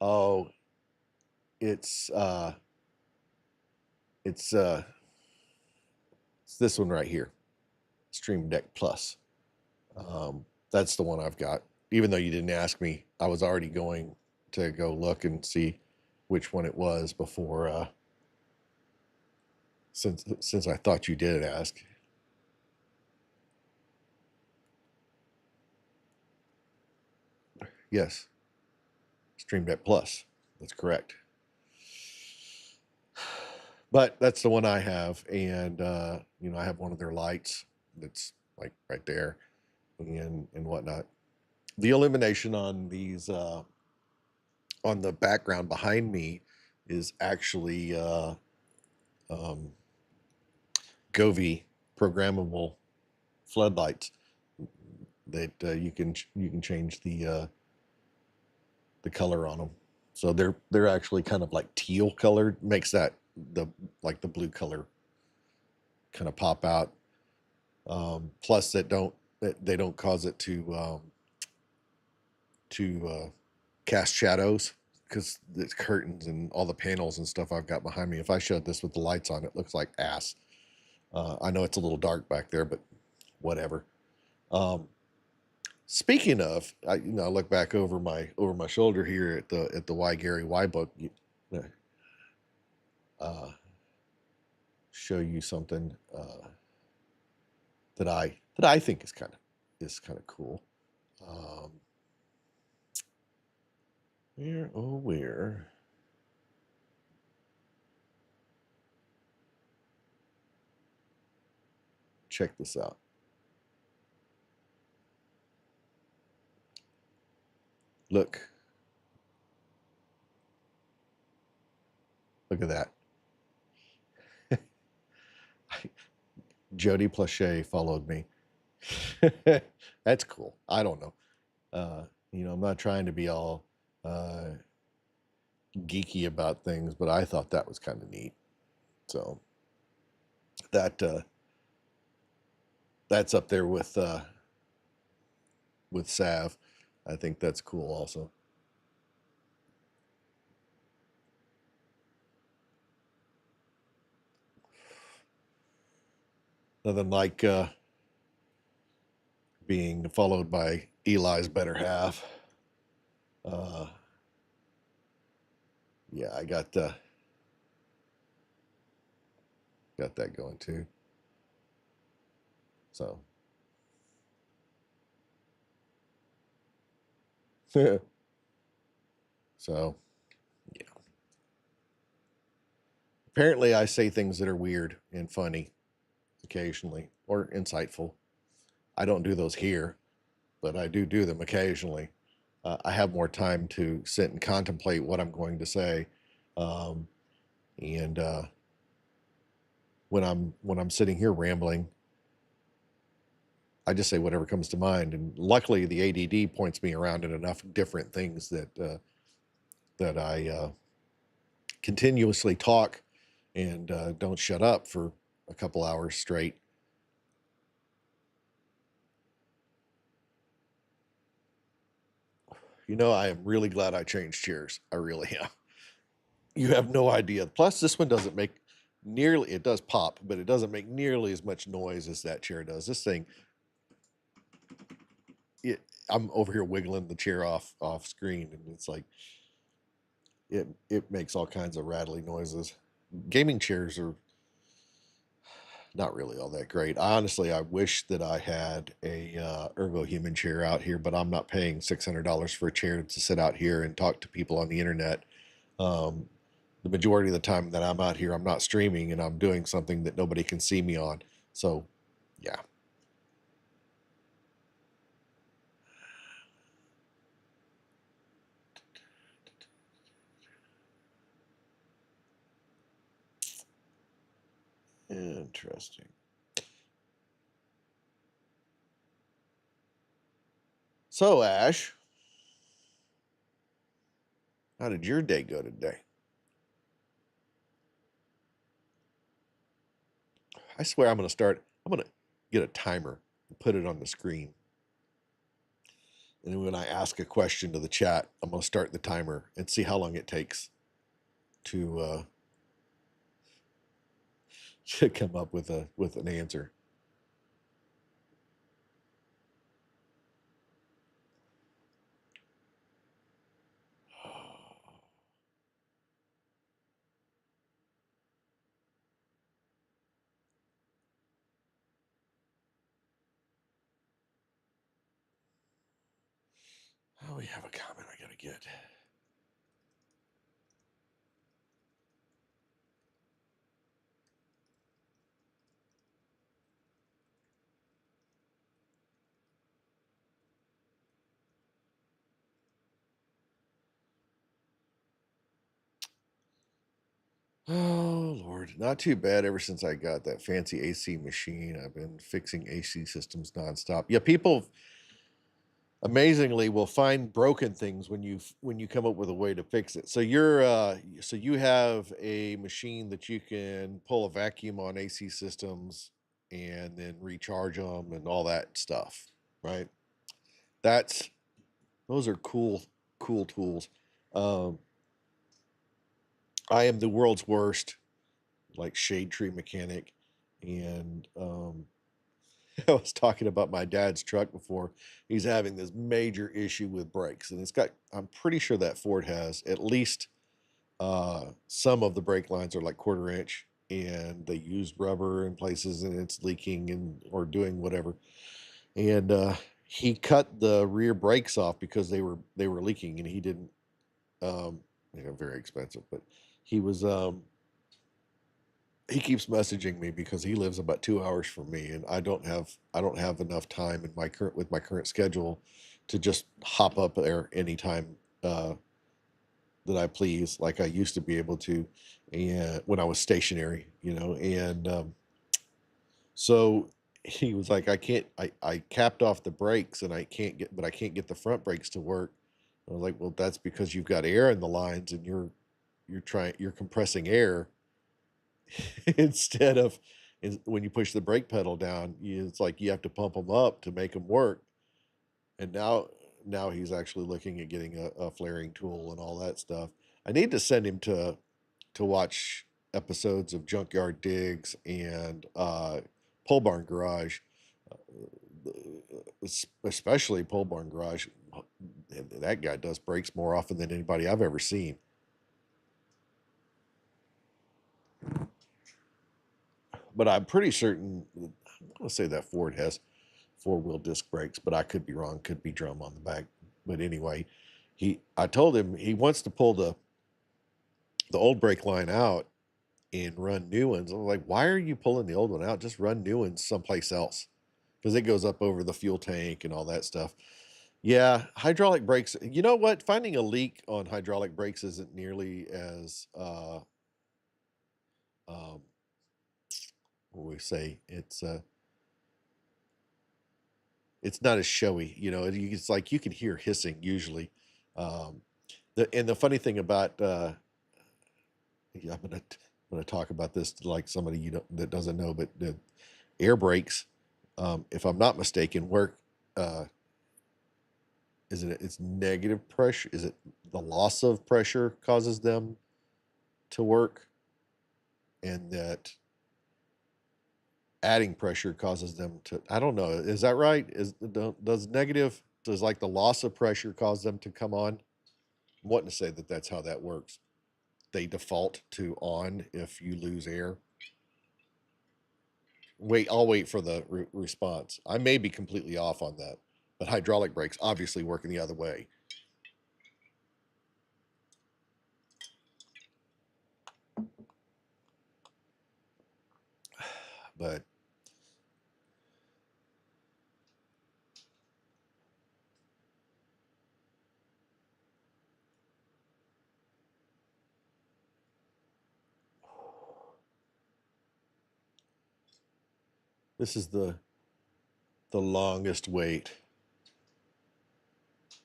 oh, it's it's it's this one right here. Stream Deck Plus. That's the one I've got. Even though you didn't ask me, I was already going to go look and see which one it was before since I thought you did ask. Yes. Stream Deck Plus. That's correct. But that's the one I have, and I have one of their lights that's like right there and whatnot. The illumination on these on the background behind me is actually Govee programmable floodlights that you can change the color on them. So they're actually kind of like teal colored, makes that the blue color kind of pop out. Plus they don't cause it to cast shadows because the curtains and all the panels and stuff I've got behind me. If I showed this with the lights on, it looks like ass. I know it's a little dark back there, but whatever. Speaking of, I look back over my shoulder here at the Why Gary Why book. Show you something that I think is kind of cool. Where? Check this out. Look at that. Jody Plache followed me. That's cool. I don't know. I'm not trying to be all geeky about things, but I thought that was kind of neat. So that's up there with Sav. I think that's cool also. Nothing like being followed by Eli's better half. Yeah, I got that going too. So so yeah. Apparently, I say things that are weird and funny occasionally, or insightful. I don't do those here, but I do them occasionally. I have more time to sit and contemplate what I'm going to say, um, and when I'm sitting here rambling, I just say whatever comes to mind. And luckily, the ADD points me around in enough different things that I continuously talk and don't shut up for a couple hours straight. I am really glad I changed chairs. I really am. You have no idea. Plus, this one doesn't make nearly, it does pop, but it doesn't make nearly as much noise as that chair does. This thing, it, I'm over here wiggling the chair off screen, and it's like it makes all kinds of rattly noises. Gaming chairs are not really all that great. Honestly, I wish that I had a ergo human chair out here, but I'm not paying $600 for a chair to sit out here and talk to people on the internet. Um, the majority of the time that I'm out here, I'm not streaming and I'm doing something that nobody can see me on. So, yeah. Interesting. So, Ash, how did your day go today? I swear I'm going to get a timer and put it on the screen. And then when I ask a question to the chat, I'm going to start the timer and see how long it takes to to come up with an answer. Oh, we have a comment I gotta get. Oh Lord, not too bad. Ever since I got that fancy AC machine, I've been fixing AC systems nonstop. Yeah, people amazingly will find broken things when you come up with a way to fix it. So you have a machine that you can pull a vacuum on AC systems and then recharge them and all that stuff, right? That's those are cool tools. Um, I am the world's worst like shade tree mechanic, and I was talking about my dad's truck before. He's having this major issue with brakes, and I'm pretty sure that Ford has at least some of the brake lines are like quarter inch, and they used rubber in places, and it's leaking and or doing whatever. And he cut the rear brakes off because they were leaking, and he didn't. Um, very expensive, but he was he keeps messaging me because he lives about 2 hours from me, and I don't have enough time in my current schedule to just hop up there anytime that I please, like I used to be able to, and when I was stationary, and so he was like, I can't, I capped off the brakes and I can't get the front brakes to work. I was like, well, that's because you've got air in the lines and you're compressing air instead of when you push the brake pedal down, it's like you have to pump them up to make them work. And now he's actually looking at getting a flaring tool and all that stuff. I need to send him to watch episodes of Junkyard Digs and Pole Barn Garage, especially Pole Barn Garage. And that guy does brakes more often than anybody I've ever seen. But I'm pretty certain, I want to say that Ford has four-wheel disc brakes, but I could be wrong, could be drum on the back. But anyway, I told him he wants to pull the old brake line out and run new ones. I'm like, why are you pulling the old one out? Just run new ones someplace else, because it goes up over the fuel tank and all that stuff. Yeah, hydraulic brakes. You know what? Finding a leak on hydraulic brakes isn't nearly as um, what we say. It's not as showy. You know, it's like you can hear hissing usually. Um, the funny thing about yeah, I'm gonna talk about this to like somebody that doesn't know, but the air brakes, if I'm not mistaken, work. Uh, is it it's negative pressure? Is it the loss of pressure causes them to work, and that adding pressure causes them to? I don't know. Is that right? Does like the loss of pressure cause them to come on? I'm wanting to say that that's how that works. They default to on if you lose air. I'll wait for the response. I may be completely off on that, but hydraulic brakes obviously working the other way. But this is the longest wait.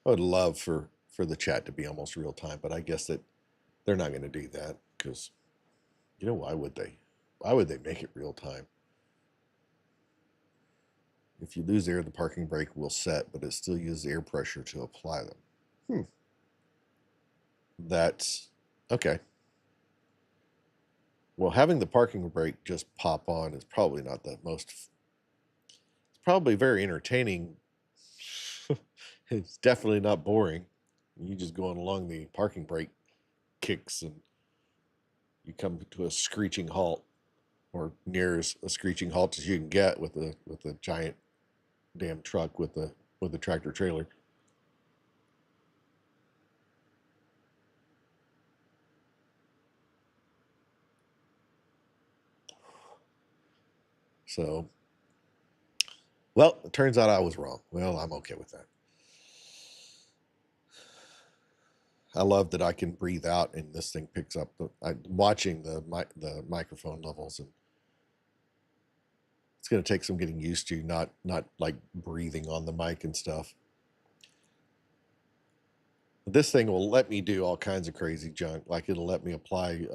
I would love for the chat to be almost real time, but I guess that they're not going to do that, because why would they? Why would they make it real time? If you lose air, the parking brake will set, but it still uses air pressure to apply them. That's okay. Well, having the parking brake just pop on is probably not the most. It's probably very entertaining. It's definitely not boring. You just going along, the parking brake kicks and you come to a screeching halt, or near as a screeching halt as you can get with a giant damn truck with a tractor trailer. So, well, it turns out I was wrong. Well, I'm okay with that. I love that I can breathe out and this thing picks up. I'm watching the microphone levels, and it's going to take some getting used to, not like breathing on the mic and stuff. This thing will let me do all kinds of crazy junk. Like it'll let me apply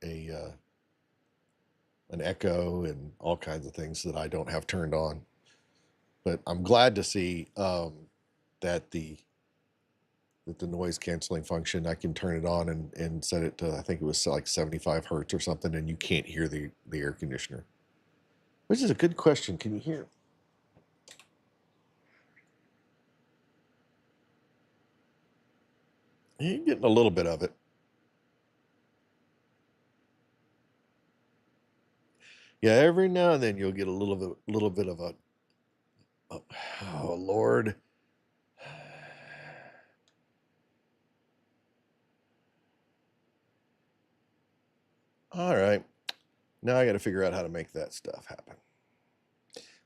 a an echo and all kinds of things that I don't have turned on. But I'm glad to see that the noise canceling function, I can turn it on and set it to, I think it was like 75 hertz or something, and you can't hear the air conditioner. Which is a good question. Can you hear? You're getting a little bit of it. Yeah, every now and then you'll get a little bit of a, oh Lord. All right. Now I got to figure out how to make that stuff happen.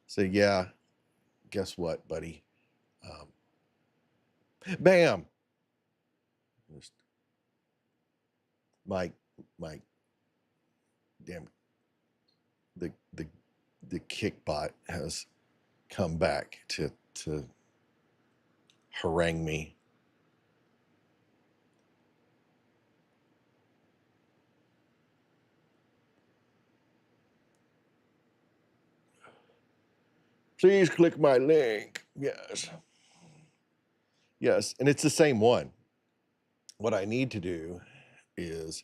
So yeah, guess what, buddy? Bam. Just my damn the the kickbot has come back to harangue me. Please click my link. Yes. Yes, and it's the same one. What I need to do is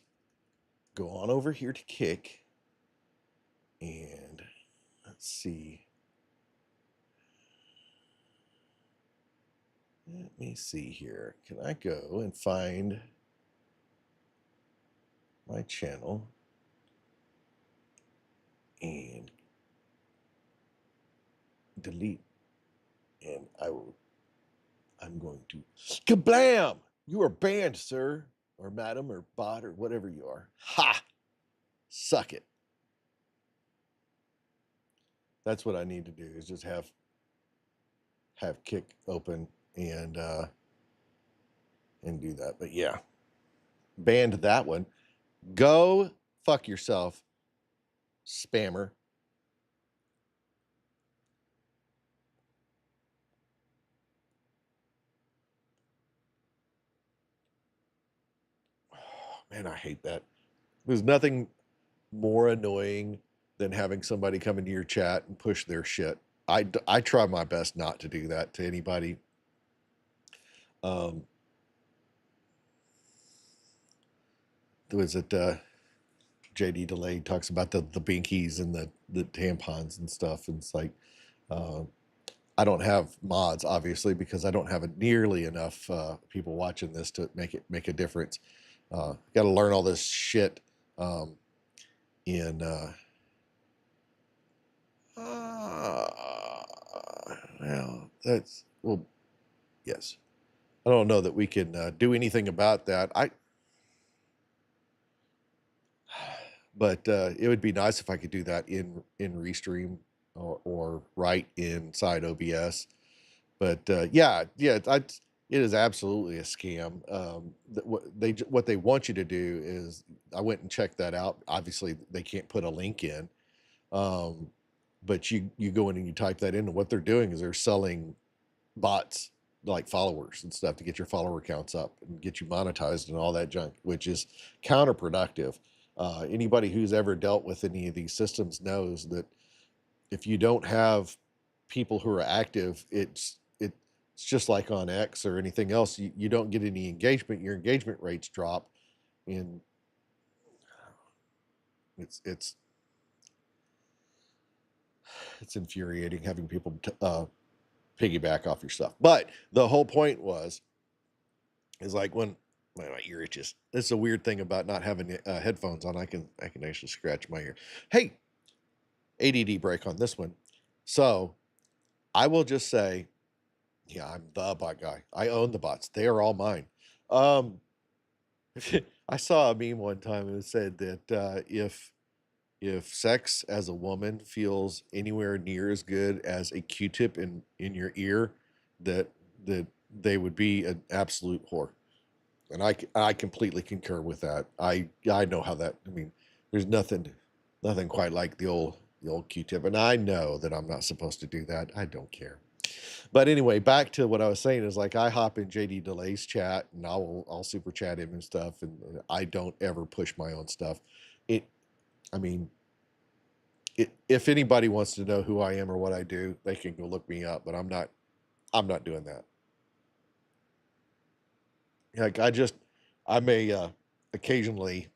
go on over here to Kick, and let's see. Let me see here. Can I go and find my channel and delete? And I'm going to kablam! You are banned, sir. or madam or bot or whatever you are. Ha! Suck it. That's what I need to do, is just have Kick open and do that. But yeah, banned that one. Go fuck yourself, spammer. Man, I hate that. There's nothing more annoying than having somebody come into your chat and push their shit. I try my best not to do that to anybody. Was it JD Delay talks about the binkies and the tampons and stuff, and it's like I don't have mods, obviously, because I don't have nearly enough people watching this to make a difference. Got to learn all this shit in well, yes. I don't know that we can do anything about that. But it would be nice if I could do that in Restream or right inside OBS. But yeah, it is absolutely a scam. What they want you to do is, I went and checked that out. Obviously, they can't put a link in, but you go in and you type that in, and what they're doing is they're selling bots, like followers and stuff, to get your follower counts up and get you monetized and all that junk, which is counterproductive. Anybody who's ever dealt with any of these systems knows that if you don't have people who are active, it's just like on X or anything else. You don't get any engagement. Your engagement rates drop, and it's infuriating having people piggyback off your stuff. But the whole point is like when my ear itches. It's a weird thing about not having headphones on. I can actually scratch my ear. Hey, ADD break on this one. So I will just say, yeah, I'm the bot guy. I own the bots. They are all mine. I saw a meme one time and it said that if sex as a woman feels anywhere near as good as a Q-tip in your ear, that they would be an absolute whore. And I completely concur with that. I know how that. I mean, there's nothing quite like the old Q-tip, and I know that I'm not supposed to do that. I don't care. But anyway, back to what I was saying is, like, I hop in JD Delay's chat and I'll super chat him and stuff, and I don't ever push my own stuff. I mean, if anybody wants to know who I am or what I do, they can go look me up. But I'm not doing that. Like, I may occasionally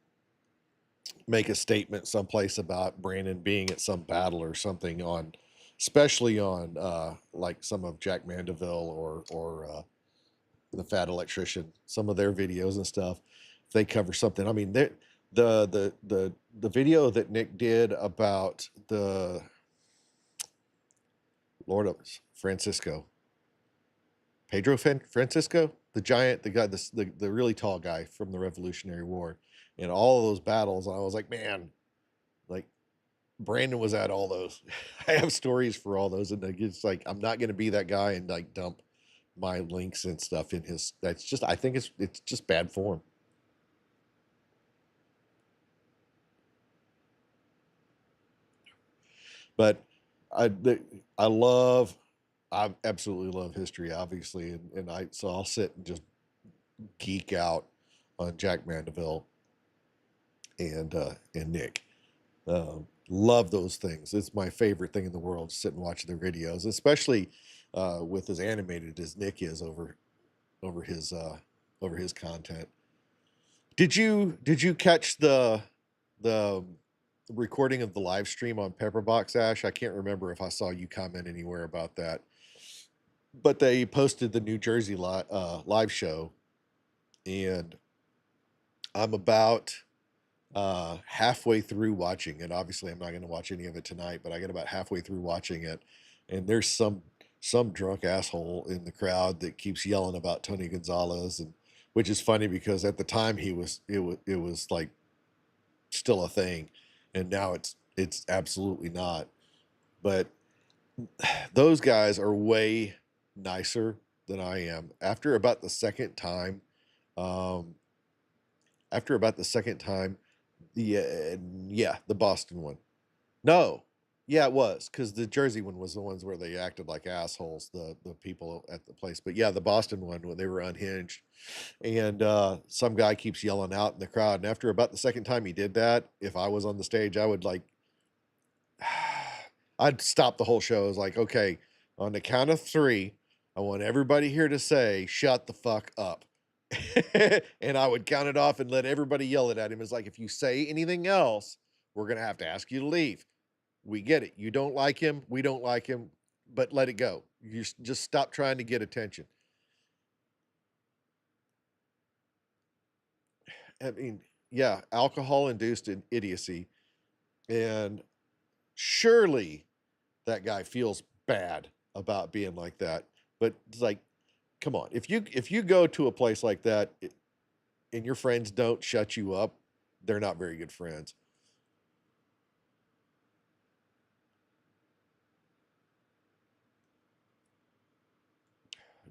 make a statement someplace about Brandon being at some battle or something, especially on like some of Jack Mandeville or the Fat Electrician, some of their videos and stuff. If they cover something, I mean, the video that Nick did about the Lord of Francisco, Pedro Francisco, the giant, the guy, the really tall guy from the Revolutionary War, and all of those battles. And I was like, man, like, Brandon was at all those. I have stories for all those, and it's like, I'm not going to be that guy and like dump my links and stuff in his. That's just, I think it's just bad form. But I absolutely love history, obviously, and I'll sit and just geek out on Jack Mandeville and Nick. Love those things. It's my favorite thing in the world, to sit and watch their videos, especially with as animated as Nick is over his content. Did you catch the recording of the live stream on Pepperbox, Ash? I can't remember if I saw you comment anywhere about that, but they posted the New Jersey live show, and I'm about halfway through watching it. Obviously, I'm not going to watch any of it tonight, but I get about halfway through watching it, and there's some drunk asshole in the crowd that keeps yelling about Tony Gonzalez and which is funny because at the time it was like still a thing, and now it's absolutely not. But those guys are way nicer than I am. Um, after about the second time, yeah, the Boston one. No, yeah, it was because the Jersey one was the ones where they acted like assholes, the people at the place. But yeah, the Boston one when they were unhinged, and some guy keeps yelling out in the crowd. And after about the second time he did that, if I was on the stage, I would like, I'd stop the whole show. I was like, okay, on the count of three, I want everybody here to say, "Shut the fuck up." And I would count it off and let everybody yell it at him. It's like, if you say anything else, we're gonna have to ask you to leave. We get it. You don't like him. We don't like him, but let it go. Just stop trying to get attention. I mean, yeah, alcohol induced idiocy. And surely that guy feels bad about being like that. But it's like, come on. If you go to a place like that and your friends don't shut you up, they're not very good friends.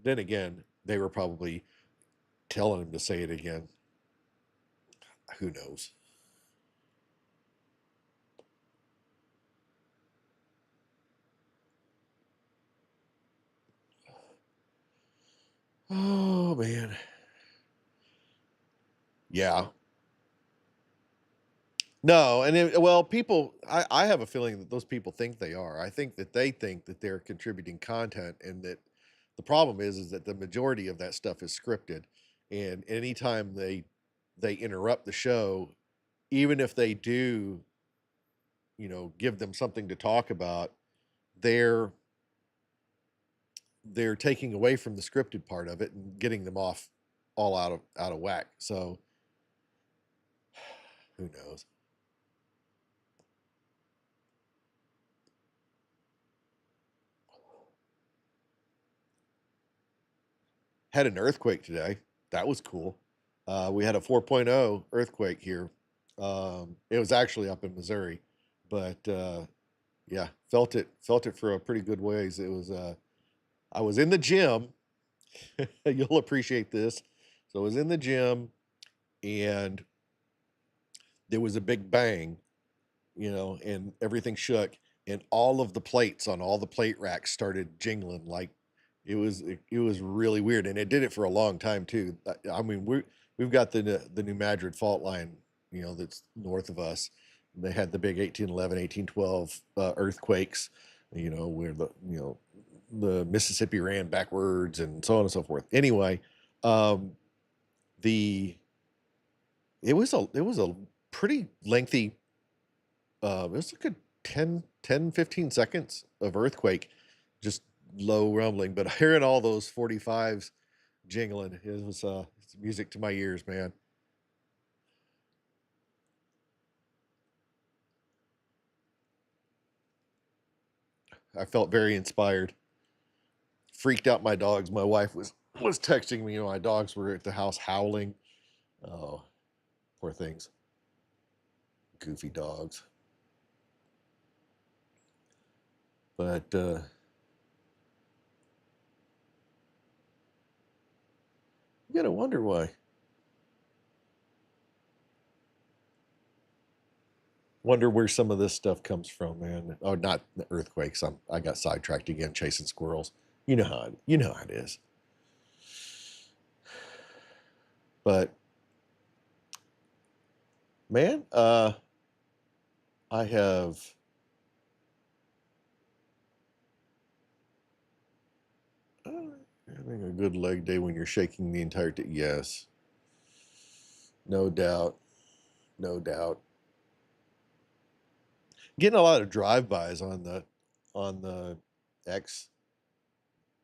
Then again, they were probably telling him to say it again. Who knows? Oh man. Yeah. No, and well, people, I have a feeling that those people think they are. I think that they think that they're contributing content, and that the problem is that the majority of that stuff is scripted, and anytime they interrupt the show, even if they do, give them something to talk about, they're they're taking away from the scripted part of it and getting them off all out of whack. So who knows? Had an earthquake today. That was cool. We had a 4.0 earthquake here. It was actually up in Missouri, but yeah, felt it for a pretty good ways. It was I was in the gym. You'll appreciate this. So I was in the gym, and there was a big bang, and everything shook, and all of the plates on all the plate racks started jingling like it was really weird, and it did it for a long time too. I mean, we've got the New Madrid fault line, that's north of us. They had the big 1811, 1812 earthquakes, where the Mississippi ran backwards and so on and so forth. Anyway, um, the it was a pretty lengthy, it was like a 10, 15 seconds of earthquake, just low rumbling, but hearing all those 45s jingling, it's music to my ears, man. I felt very inspired. Freaked out my dogs. My wife was texting me. My dogs were at the house howling. Oh, poor things. Goofy dogs. But you gotta wonder why. Wonder where some of this stuff comes from, man. Oh, not the earthquakes. I got sidetracked again chasing squirrels. You know how it is. But man, I have uh, having a good leg day when you're shaking the entire day. Yes, no doubt, no doubt. Getting a lot of drive-bys on the X,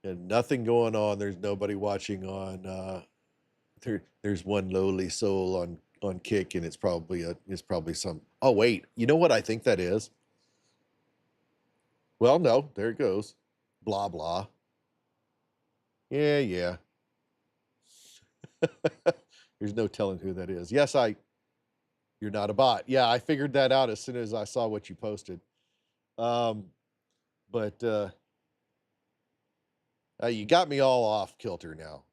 and nothing going on. There's nobody watching on. There's one lowly soul on Kick, and it's probably some. Oh wait, you know what I think that is? Well, no, there it goes. Blah blah. Yeah, yeah. There's no telling who that is. Yes, you're not a bot. Yeah, I figured that out as soon as I saw what you posted. Um, but you got me all off kilter now.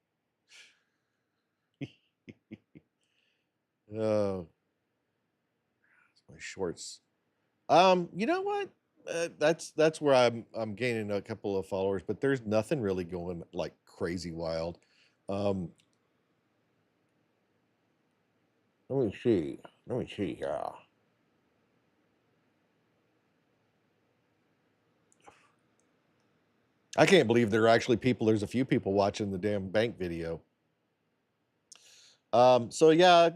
Oh, my shorts. You know what? That's where I'm gaining a couple of followers, but there's nothing really going like crazy wild. Um, let me see. Let me see here. I can't believe there are actually people. There's a few people watching the damn bank video. So yeah,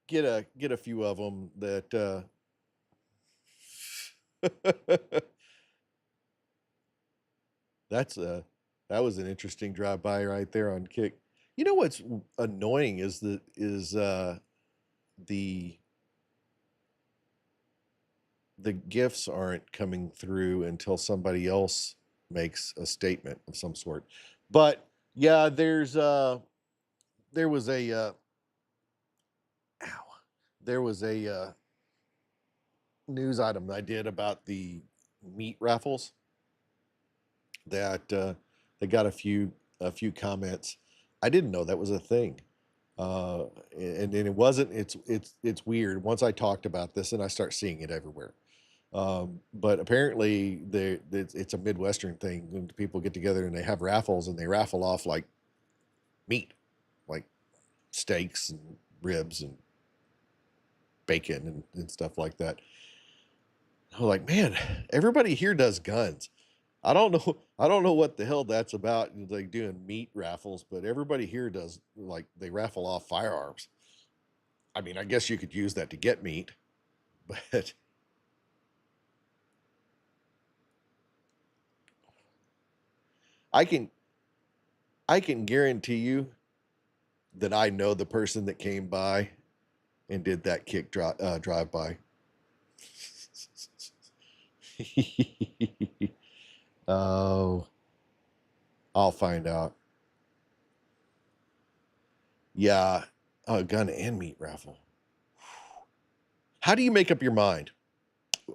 get a few of them that. That's that was an interesting drive by right there on Kick. You know what's annoying is the the gifts aren't coming through until somebody else makes a statement of some sort. But yeah, there was a ow, there was a news item I did about the meat raffles that they got a few comments. I didn't know that was a thing. Uh, and it wasn't. It's weird. Once I talked about this, and I start seeing it everywhere. But apparently, it's a Midwestern thing. When people get together and they have raffles, and they raffle off like meat, like steaks and ribs and bacon and stuff like that. I was like, man, everybody here does guns. I don't know. I don't know what the hell that's about. Like doing meat raffles, but everybody here does like they raffle off firearms. I mean, I guess you could use that to get meat, but I can I can guarantee you that I know the person that came by and did that drive by. Oh, I'll find out. Yeah, a gun and meat raffle. How do you make up your mind?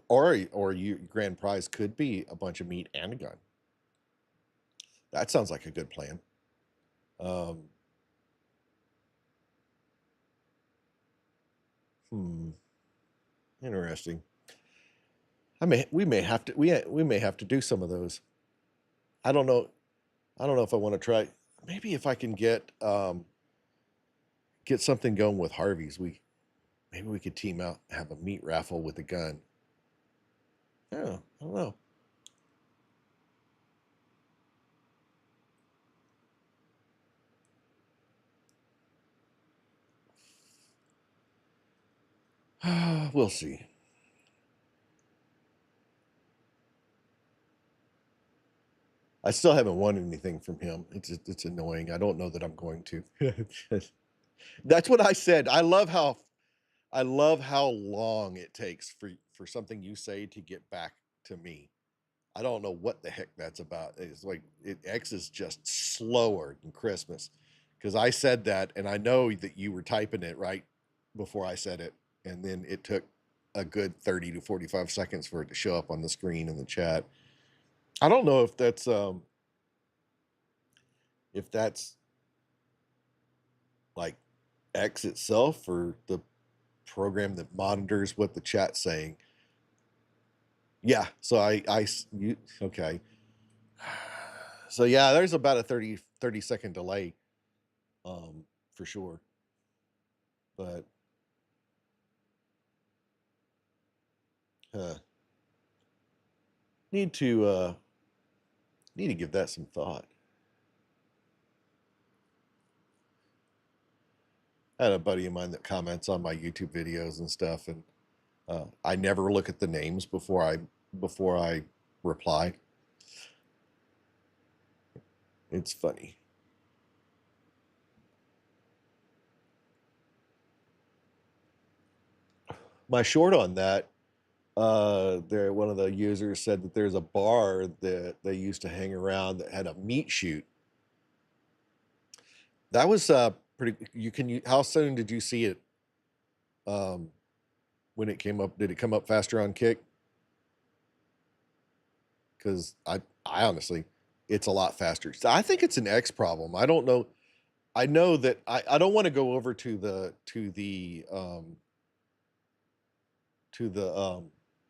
Or your grand prize could be a bunch of meat and a gun. That sounds like a good plan. Um, hmm, interesting. We may have to we may have to do some of those. I don't know. I don't know if I want to try. Maybe if I can get something going with Harvey's, maybe we could team out, have a meat raffle with a gun. Yeah, I don't know. We'll see. I still haven't won anything from him. It's annoying. I don't know that I'm going to. That's what I said. I love how long it takes for something you say to get back to me. I don't know what the heck that's about. It's like X is just slower than Christmas because I said that and I know that you were typing it right before I said it, and then it took a good 30 to 45 seconds for it to show up on the screen in the chat. I don't know if that's like X itself or the program that monitors what the chat's saying. Yeah, so you okay. So yeah, there's about a 30 second delay, for sure. But uh, need to uh, need to give that some thought. I had a buddy of mine that comments on my YouTube videos and stuff, and I never look at the names before I reply. It's funny. My short on that, there one of the users said that there's a bar that they used to hang around that had a meat shoot. That was pretty, how soon did you see it? Um, when it came up, did it come up faster on Kick? Because I honestly, it's a lot faster. So I think it's an X problem. I don't know. I know that I don't want to go over to the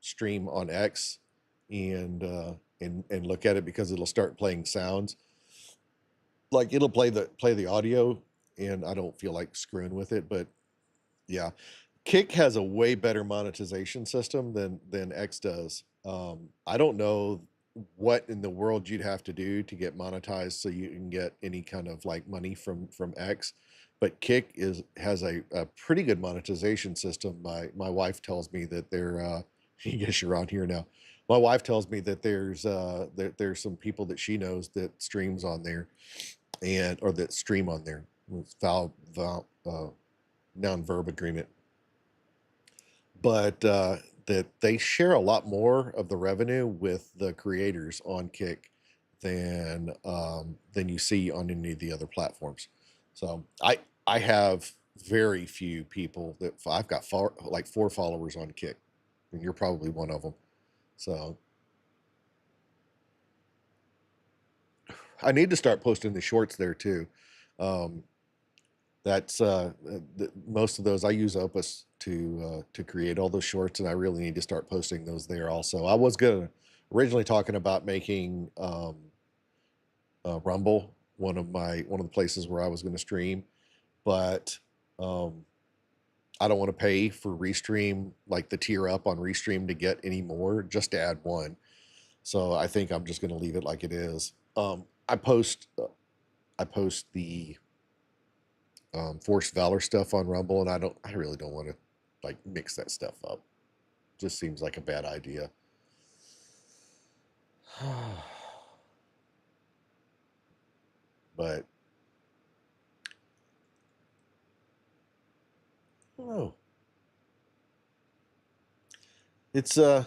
stream on X and and look at it because it'll start playing sounds. Like it'll play the audio, and I don't feel like screwing with it. But yeah, Kick has a way better monetization system than X does. I don't know what in the world you'd have to do to get monetized so you can get any kind of like money from X, but Kick has a pretty good monetization system. My wife tells me that I guess you're on here now. My wife tells me that there's some people that she knows that streams on there and or that stream on there with noun verb agreement, but that they share a lot more of the revenue with the creators on Kick than you see on any of the other platforms. So I have very few people that I've got like 4 followers on Kick, and you're probably one of them. So I need to start posting the shorts there too. Um, that's most of those I use Opus to create all those shorts, and I really need to start posting those there also. I was gonna originally talking about making Rumble one of the places where I was going to stream, but um, I don't want to pay for Restream, like the tier up on Restream, to get any more just to add one. So I think I'm just going to leave it like it is. I post the Forced Valor stuff on Rumble, and I really don't want to like mix that stuff up. Just seems like a bad idea. But oh, it's it's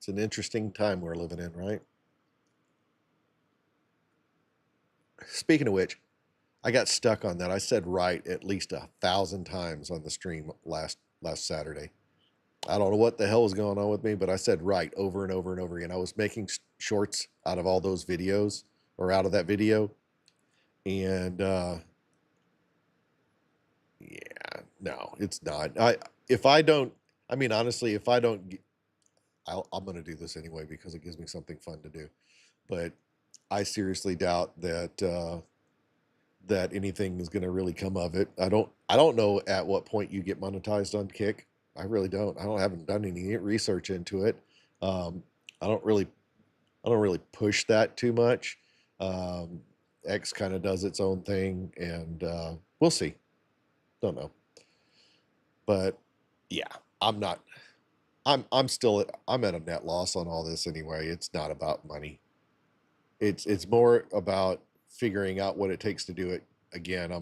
an interesting time we're living in, right? Speaking of which, I got stuck on that. I said right at least 1,000 times on the stream last Saturday. I don't know what the hell was going on with me, but I said right over and over and over again. I was making shorts out of all those videos or out of that video, and yeah, no, it's not. If I don't, I mean honestly, if I don't, I'm going to do this anyway because it gives me something fun to do. But I seriously doubt that anything is going to really come of it. I don't know at what point you get monetized on Kick. I really don't. Haven't done any research into it. Um, I don't really I don't really push that too much. Um, X kind of does its own thing, and we'll see. Don't know, but yeah, I'm not. I'm at a net loss on all this anyway. It's not about money. It's more about figuring out what it takes to do it. Again,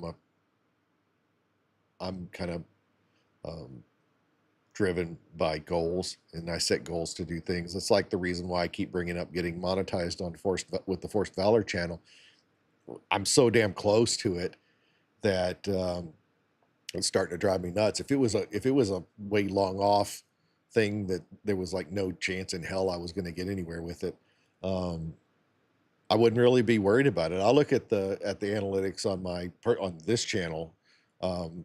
I'm kind of um, driven by goals, and I set goals to do things. It's like the reason why I keep bringing up getting monetized on with the Forced Valor channel. I'm so damn close to it that it's starting to drive me nuts. If it was a way long off thing that there was like no chance in hell I was going to get anywhere with it, um, I wouldn't really be worried about it. I look at the analytics on on this channel, um,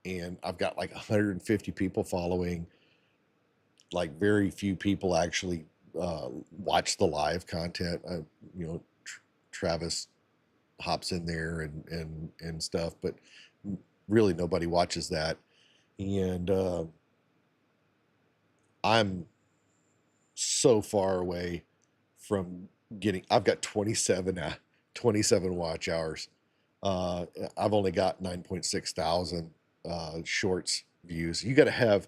and I've got like 150 people following. Like very few people actually watch the live content. You know, Travis hops in there and stuff, but really nobody watches that. And I'm so far away from getting. I've got 27 watch hours. I've only got 9.6 thousand shorts views. You got to have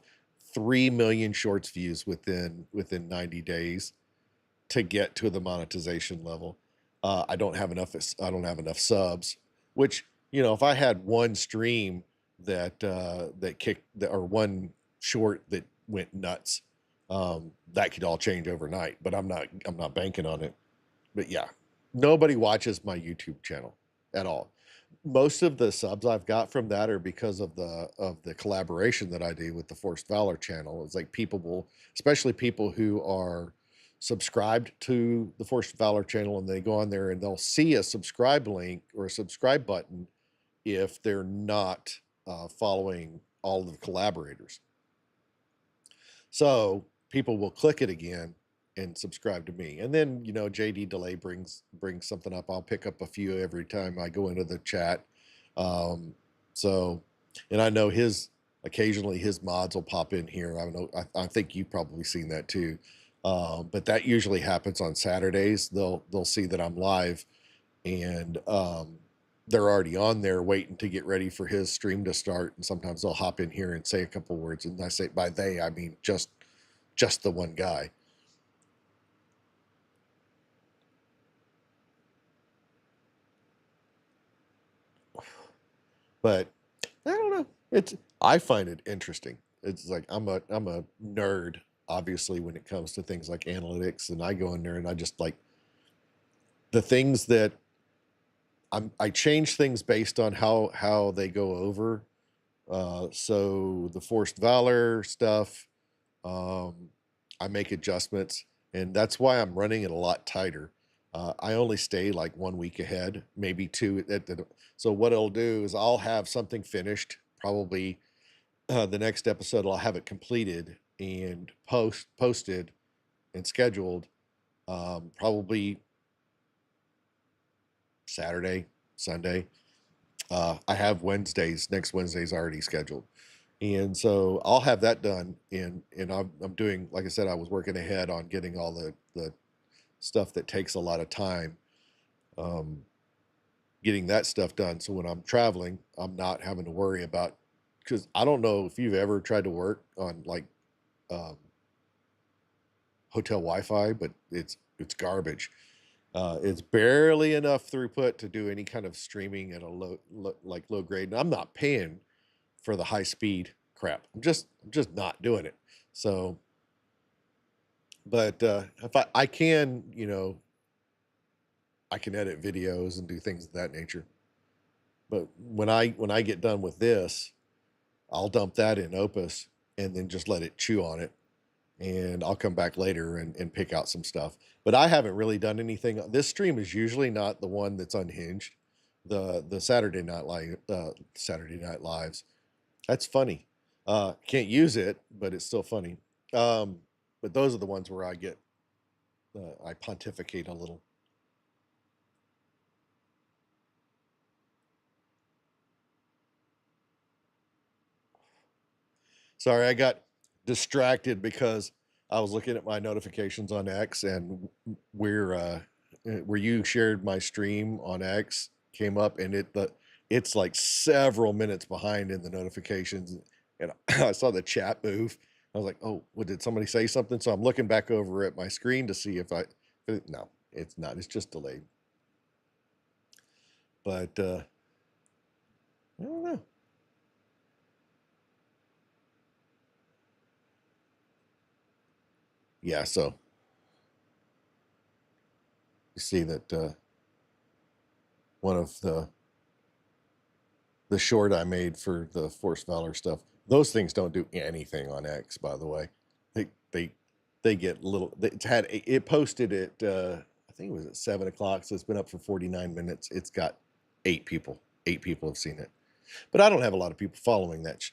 3 million shorts views within 90 days to get to the monetization level. I don't have enough. I don't have enough subs. Which, you know, if I had one stream that kicked or one short that went nuts, that could all change overnight. But I'm not banking on it. But yeah, nobody watches my YouTube channel at all. Most of the subs I've got from that are because of the collaboration that I do with the Forced Valor channel. It's like people will, especially people who are subscribed to the Forced Valor channel, and they go on there and they'll see a subscribe link or a subscribe button if they're not following all of the collaborators. So people will click it again and subscribe to me. And then, you know, JD Delay brings something up. I'll pick up a few every time I go into the chat. So, and I know occasionally his mods will pop in here. I don't know. I think you've probably seen that too. But that usually happens on Saturdays. They'll see that I'm live, and they're already on there waiting to get ready for his stream to start. And sometimes they'll hop in here and say a couple words. And I say, by they, I mean just the one guy. But I don't know. I find it interesting. It's like I'm a nerd, obviously, when it comes to things like analytics, and I go in there and I just like the things that I change things based on how they go over. So the Forced Valor stuff, I make adjustments, and that's why I'm running it a lot tighter. I only stay like 1 week ahead, maybe two. So what I'll do is I'll have something finished, probably the next episode. I'll have it completed and posted and scheduled, probably Saturday, Sunday. I have next Wednesday's already scheduled. And so I'll have that done. And I'm doing, like I said, I was working ahead on getting all the stuff that takes a lot of time, getting that stuff done. So when I'm traveling, I'm not having to worry about, because I don't know if you've ever tried to work on like hotel Wi-Fi, but it's garbage. It's barely enough throughput to do any kind of streaming at a low grade. And I'm not paying for the high speed crap. I'm just not doing it. So, but if I can, you know, I can edit videos and do things of that nature. But when I get done with this, I'll dump that in Opus and then just let it chew on it. And I'll come back later and pick out some stuff. But I haven't really done anything. This stream is usually not the one that's unhinged. The Saturday Night Lives. That's funny. Can't use it, but it's still funny. But those are the ones where I pontificate a little. Sorry, I got distracted because I was looking at my notifications on X, and where you shared my stream on X came up, and it's like several minutes behind in the notifications, and I saw the chat move. I was like, oh, well, did somebody say something? So I'm looking back over at my screen to see no, it's not. It's just delayed. But I don't know. Yeah, so you see that one of the short I made for the Forced Valor stuff, those things don't do anything on X, by the way. They get little. It posted at I think it was at 7 o'clock, so it's been up for 49 minutes. It's got 8 people. 8 people have seen it, but I don't have a lot of people following that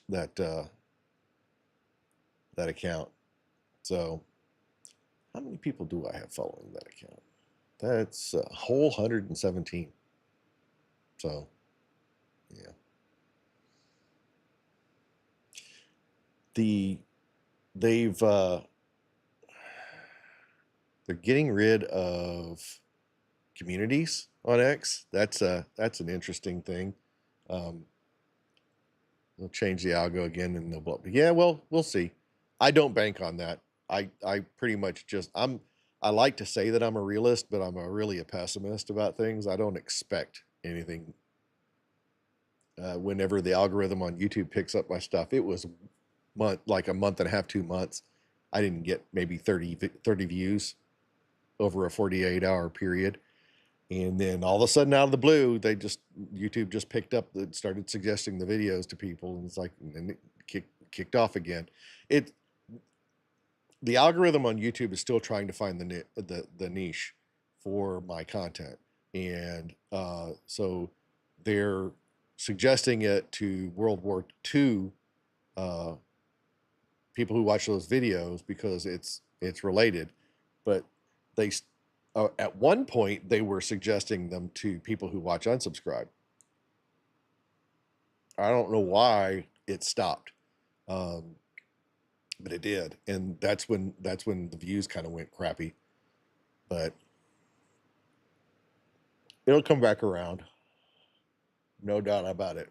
account. So how many people do I have following that account? That's a whole 117. So, yeah. They're getting rid of communities on X. That's an interesting thing. They'll change the algo again, and they'll blow. Yeah, well, we'll see. I don't bank on that. I pretty much I like to say that I'm a realist, but I'm really a pessimist about things. I don't expect anything. Whenever the algorithm on YouTube picks up my stuff, it was like a month and a half, 2 months. I didn't get maybe 30 views over a 48-hour period. And then all of a sudden, out of the blue, YouTube just picked up and started suggesting the videos to people, and it's like, and it kicked off again. It The algorithm on YouTube is still trying to find the niche for my content, and so they're suggesting it to World War II uh, people who watch those videos because it's related, but they at one point they were suggesting them to people who watch unsubscribe. I don't know why it stopped, um, but it did, and that's when the views kind of went crappy. But it'll come back around, no doubt about it.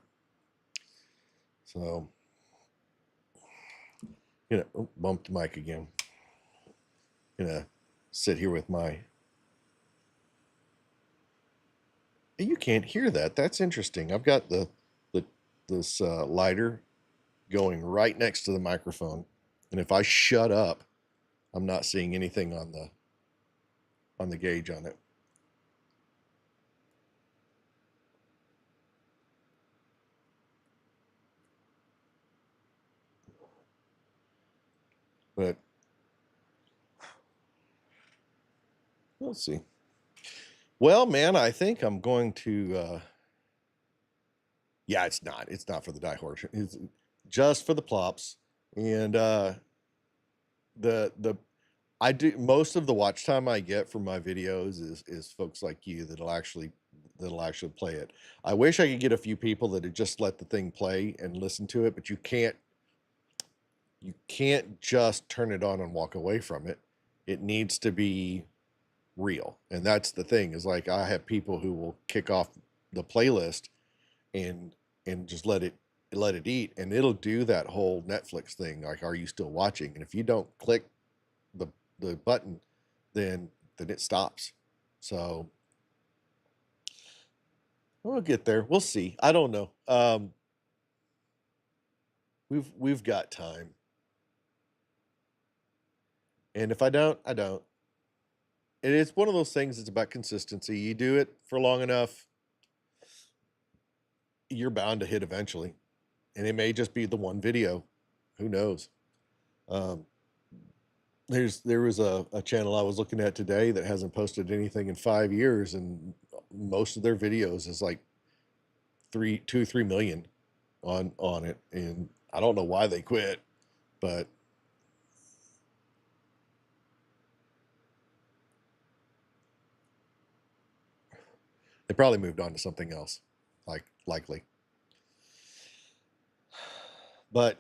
So, bump the mic again. Gonna sit here with my. You can't hear that. That's interesting. I've got this lighter going right next to the microphone, and if I shut up, I'm not seeing anything on the gauge on it. But we'll see. Well, man, I think I'm going to. Yeah, it's not for the die horse. It's just for the plops, and the I do most of the watch time I get from my videos is folks like you that'll actually play it. I wish I could get a few people that would just let the thing play and listen to it, but you can't just turn it on and walk away from it. It needs to be real. And that's the thing, is like I have people who will kick off the playlist and just let it eat, and it'll do that whole Netflix thing, like, are you still watching? And if you don't click the button, then it stops. So we'll get there. We'll see. I don't know. We've got time. And if I don't, I don't. And it's one of those things, it's about consistency. You do it for long enough, you're bound to hit eventually. And it may just be the one video. Who knows? Um, there was a channel I was looking at today that hasn't posted anything in 5 years, and most of their videos is like 3 million on it. And I don't know why they quit, but they probably moved on to something else, likely. But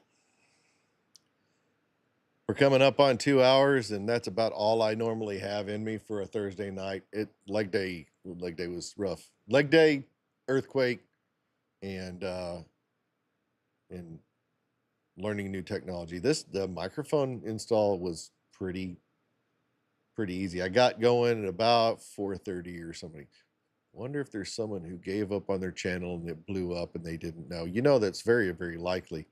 we're coming up on 2 hours, and that's about all I normally have in me for a Thursday night. Leg day was rough. Leg day, earthquake, and learning new technology. The microphone install was pretty easy. I got going at about 4:30 or something. Wonder if there's someone who gave up on their channel and it blew up and they didn't know. That's very, very likely.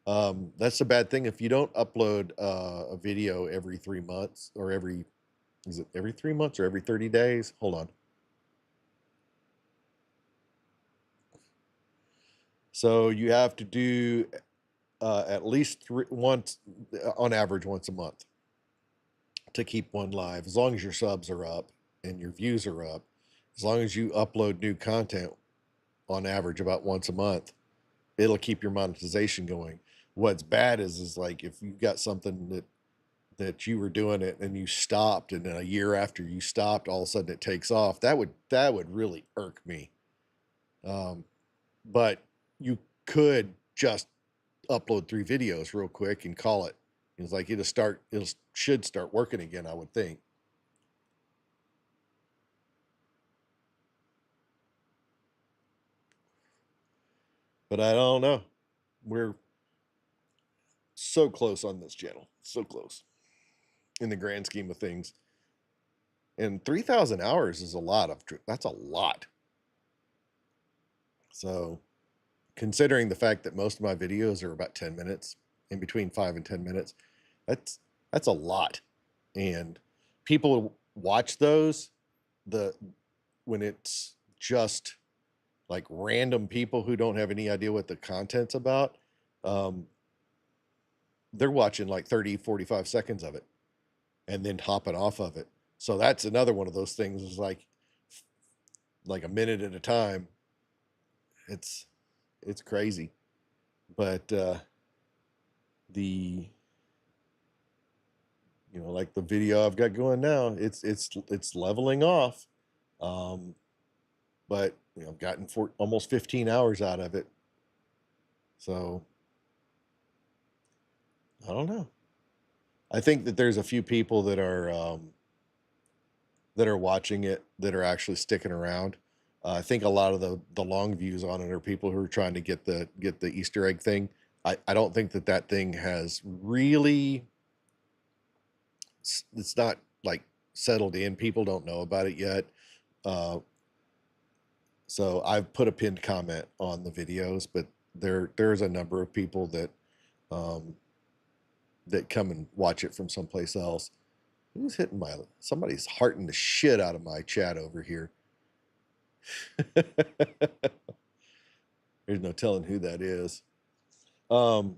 That's the bad thing. If you don't upload a video every 3 months, or is it every 3 months or every 30 days? Hold on. So you have to do at least on average, once a month to keep one live, as long as your subs are up and your views are up. As long as you upload new content on average about once a month, it'll keep your monetization going. What's bad is like if you've got something that you were doing it and you stopped, and then a year after you stopped, all of a sudden it takes off. That would really irk me. But you could just upload 3 videos real quick and call it. It's like it should start working again, I would think. But I don't know. We're so close on this channel. So close in the grand scheme of things. And 3,000 hours is that's a lot. So considering the fact that most of my videos are about 10 minutes, in between 5 and 10 minutes, that's a lot. And people watch those. when it's just like random people who don't have any idea what the content's about, um, they're watching like 30, 45 seconds of it and then hopping off of it. So that's another one of those things is like a minute at a time. It's it's crazy. But the like the video I've got going now, it's leveling off. Um, but I've gotten almost 15 hours out of it. So I don't know. I think that there's a few people that are watching it that are actually sticking around. I think a lot of the long views on it are people who are trying to get the Easter egg thing. I don't think that that thing has really. It's not like settled in. People don't know about it yet. Uh, so I've put a pinned comment on the videos, but there's a number of people um, that come and watch it from someplace else. Who's hitting somebody's hearting the shit out of my chat over here. There's no telling who that is. And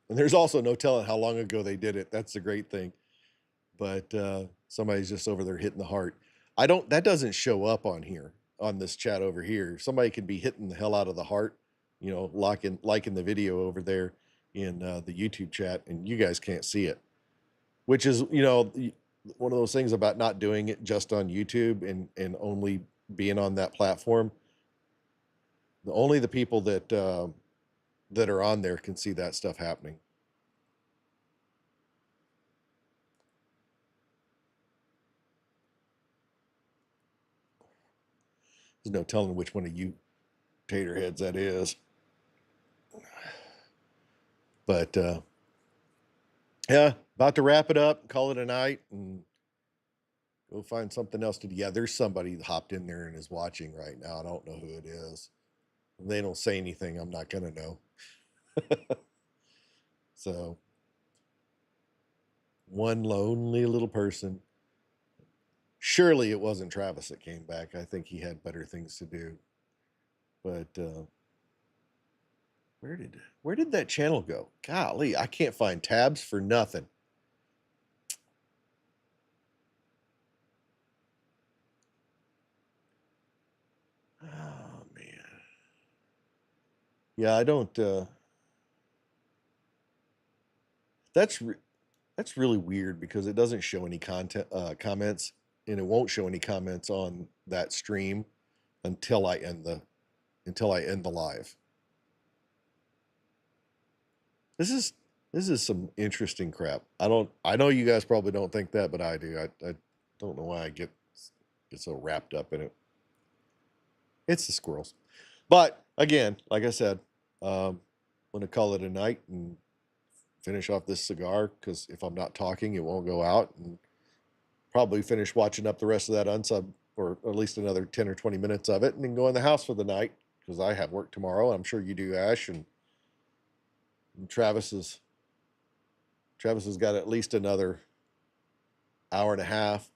there's also no telling how long ago they did it. That's the great thing. But somebody's just over there hitting the heart. That doesn't show up on here, on this chat over here. Somebody could be hitting the hell out of the heart, liking the video over there in the YouTube chat, and you guys can't see it, which is, one of those things about not doing it just on YouTube and only being on that platform. Only the people that are on there can see that stuff happening. There's no telling which one of you tater heads that is. But yeah, about to wrap it up, call it a night, and go find something else to do. Yeah, there's somebody that hopped in there and is watching right now. I don't know who it is. If they don't say anything, I'm not going to know. So, one lonely little person. Surely it wasn't Travis that came back. I think he had better things to do. But where did that channel go? Golly, I can't find tabs for nothing. Oh man. Yeah, I don't that's really weird because it doesn't show any comments, and it won't show any comments on that stream until I end the live. This is some interesting crap. I know you guys probably don't think that, but I do. I don't know why I get so wrapped up in it. It's the squirrels. But again, like I said, I'm going to call it a night and finish off this cigar, because if I'm not talking, it won't go out, and probably finish watching up the rest of that unsub, or at least another 10 or 20 minutes of it, and then go in the house for the night, because I have work tomorrow. I'm sure you do, Ash, and Travis has got at least another hour and a half.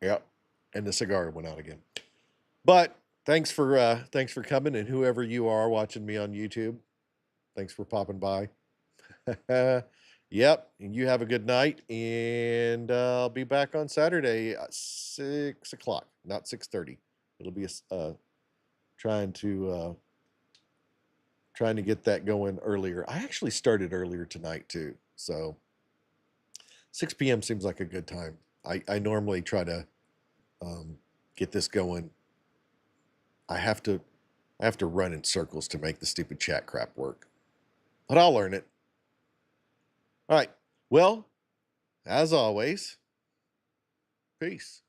Yep. And the cigar went out again. But thanks for coming, and whoever you are watching me on YouTube, thanks for popping by. Yep. And you have a good night, and I'll be back on Saturday at 6 o'clock, not 6:30. It'll be trying to get that going earlier. I actually started earlier tonight too, so 6 p.m. seems like a good time. I normally try to get this going. I have to run in circles to make the stupid chat crap work, but I'll learn it. All right. Well, as always, peace.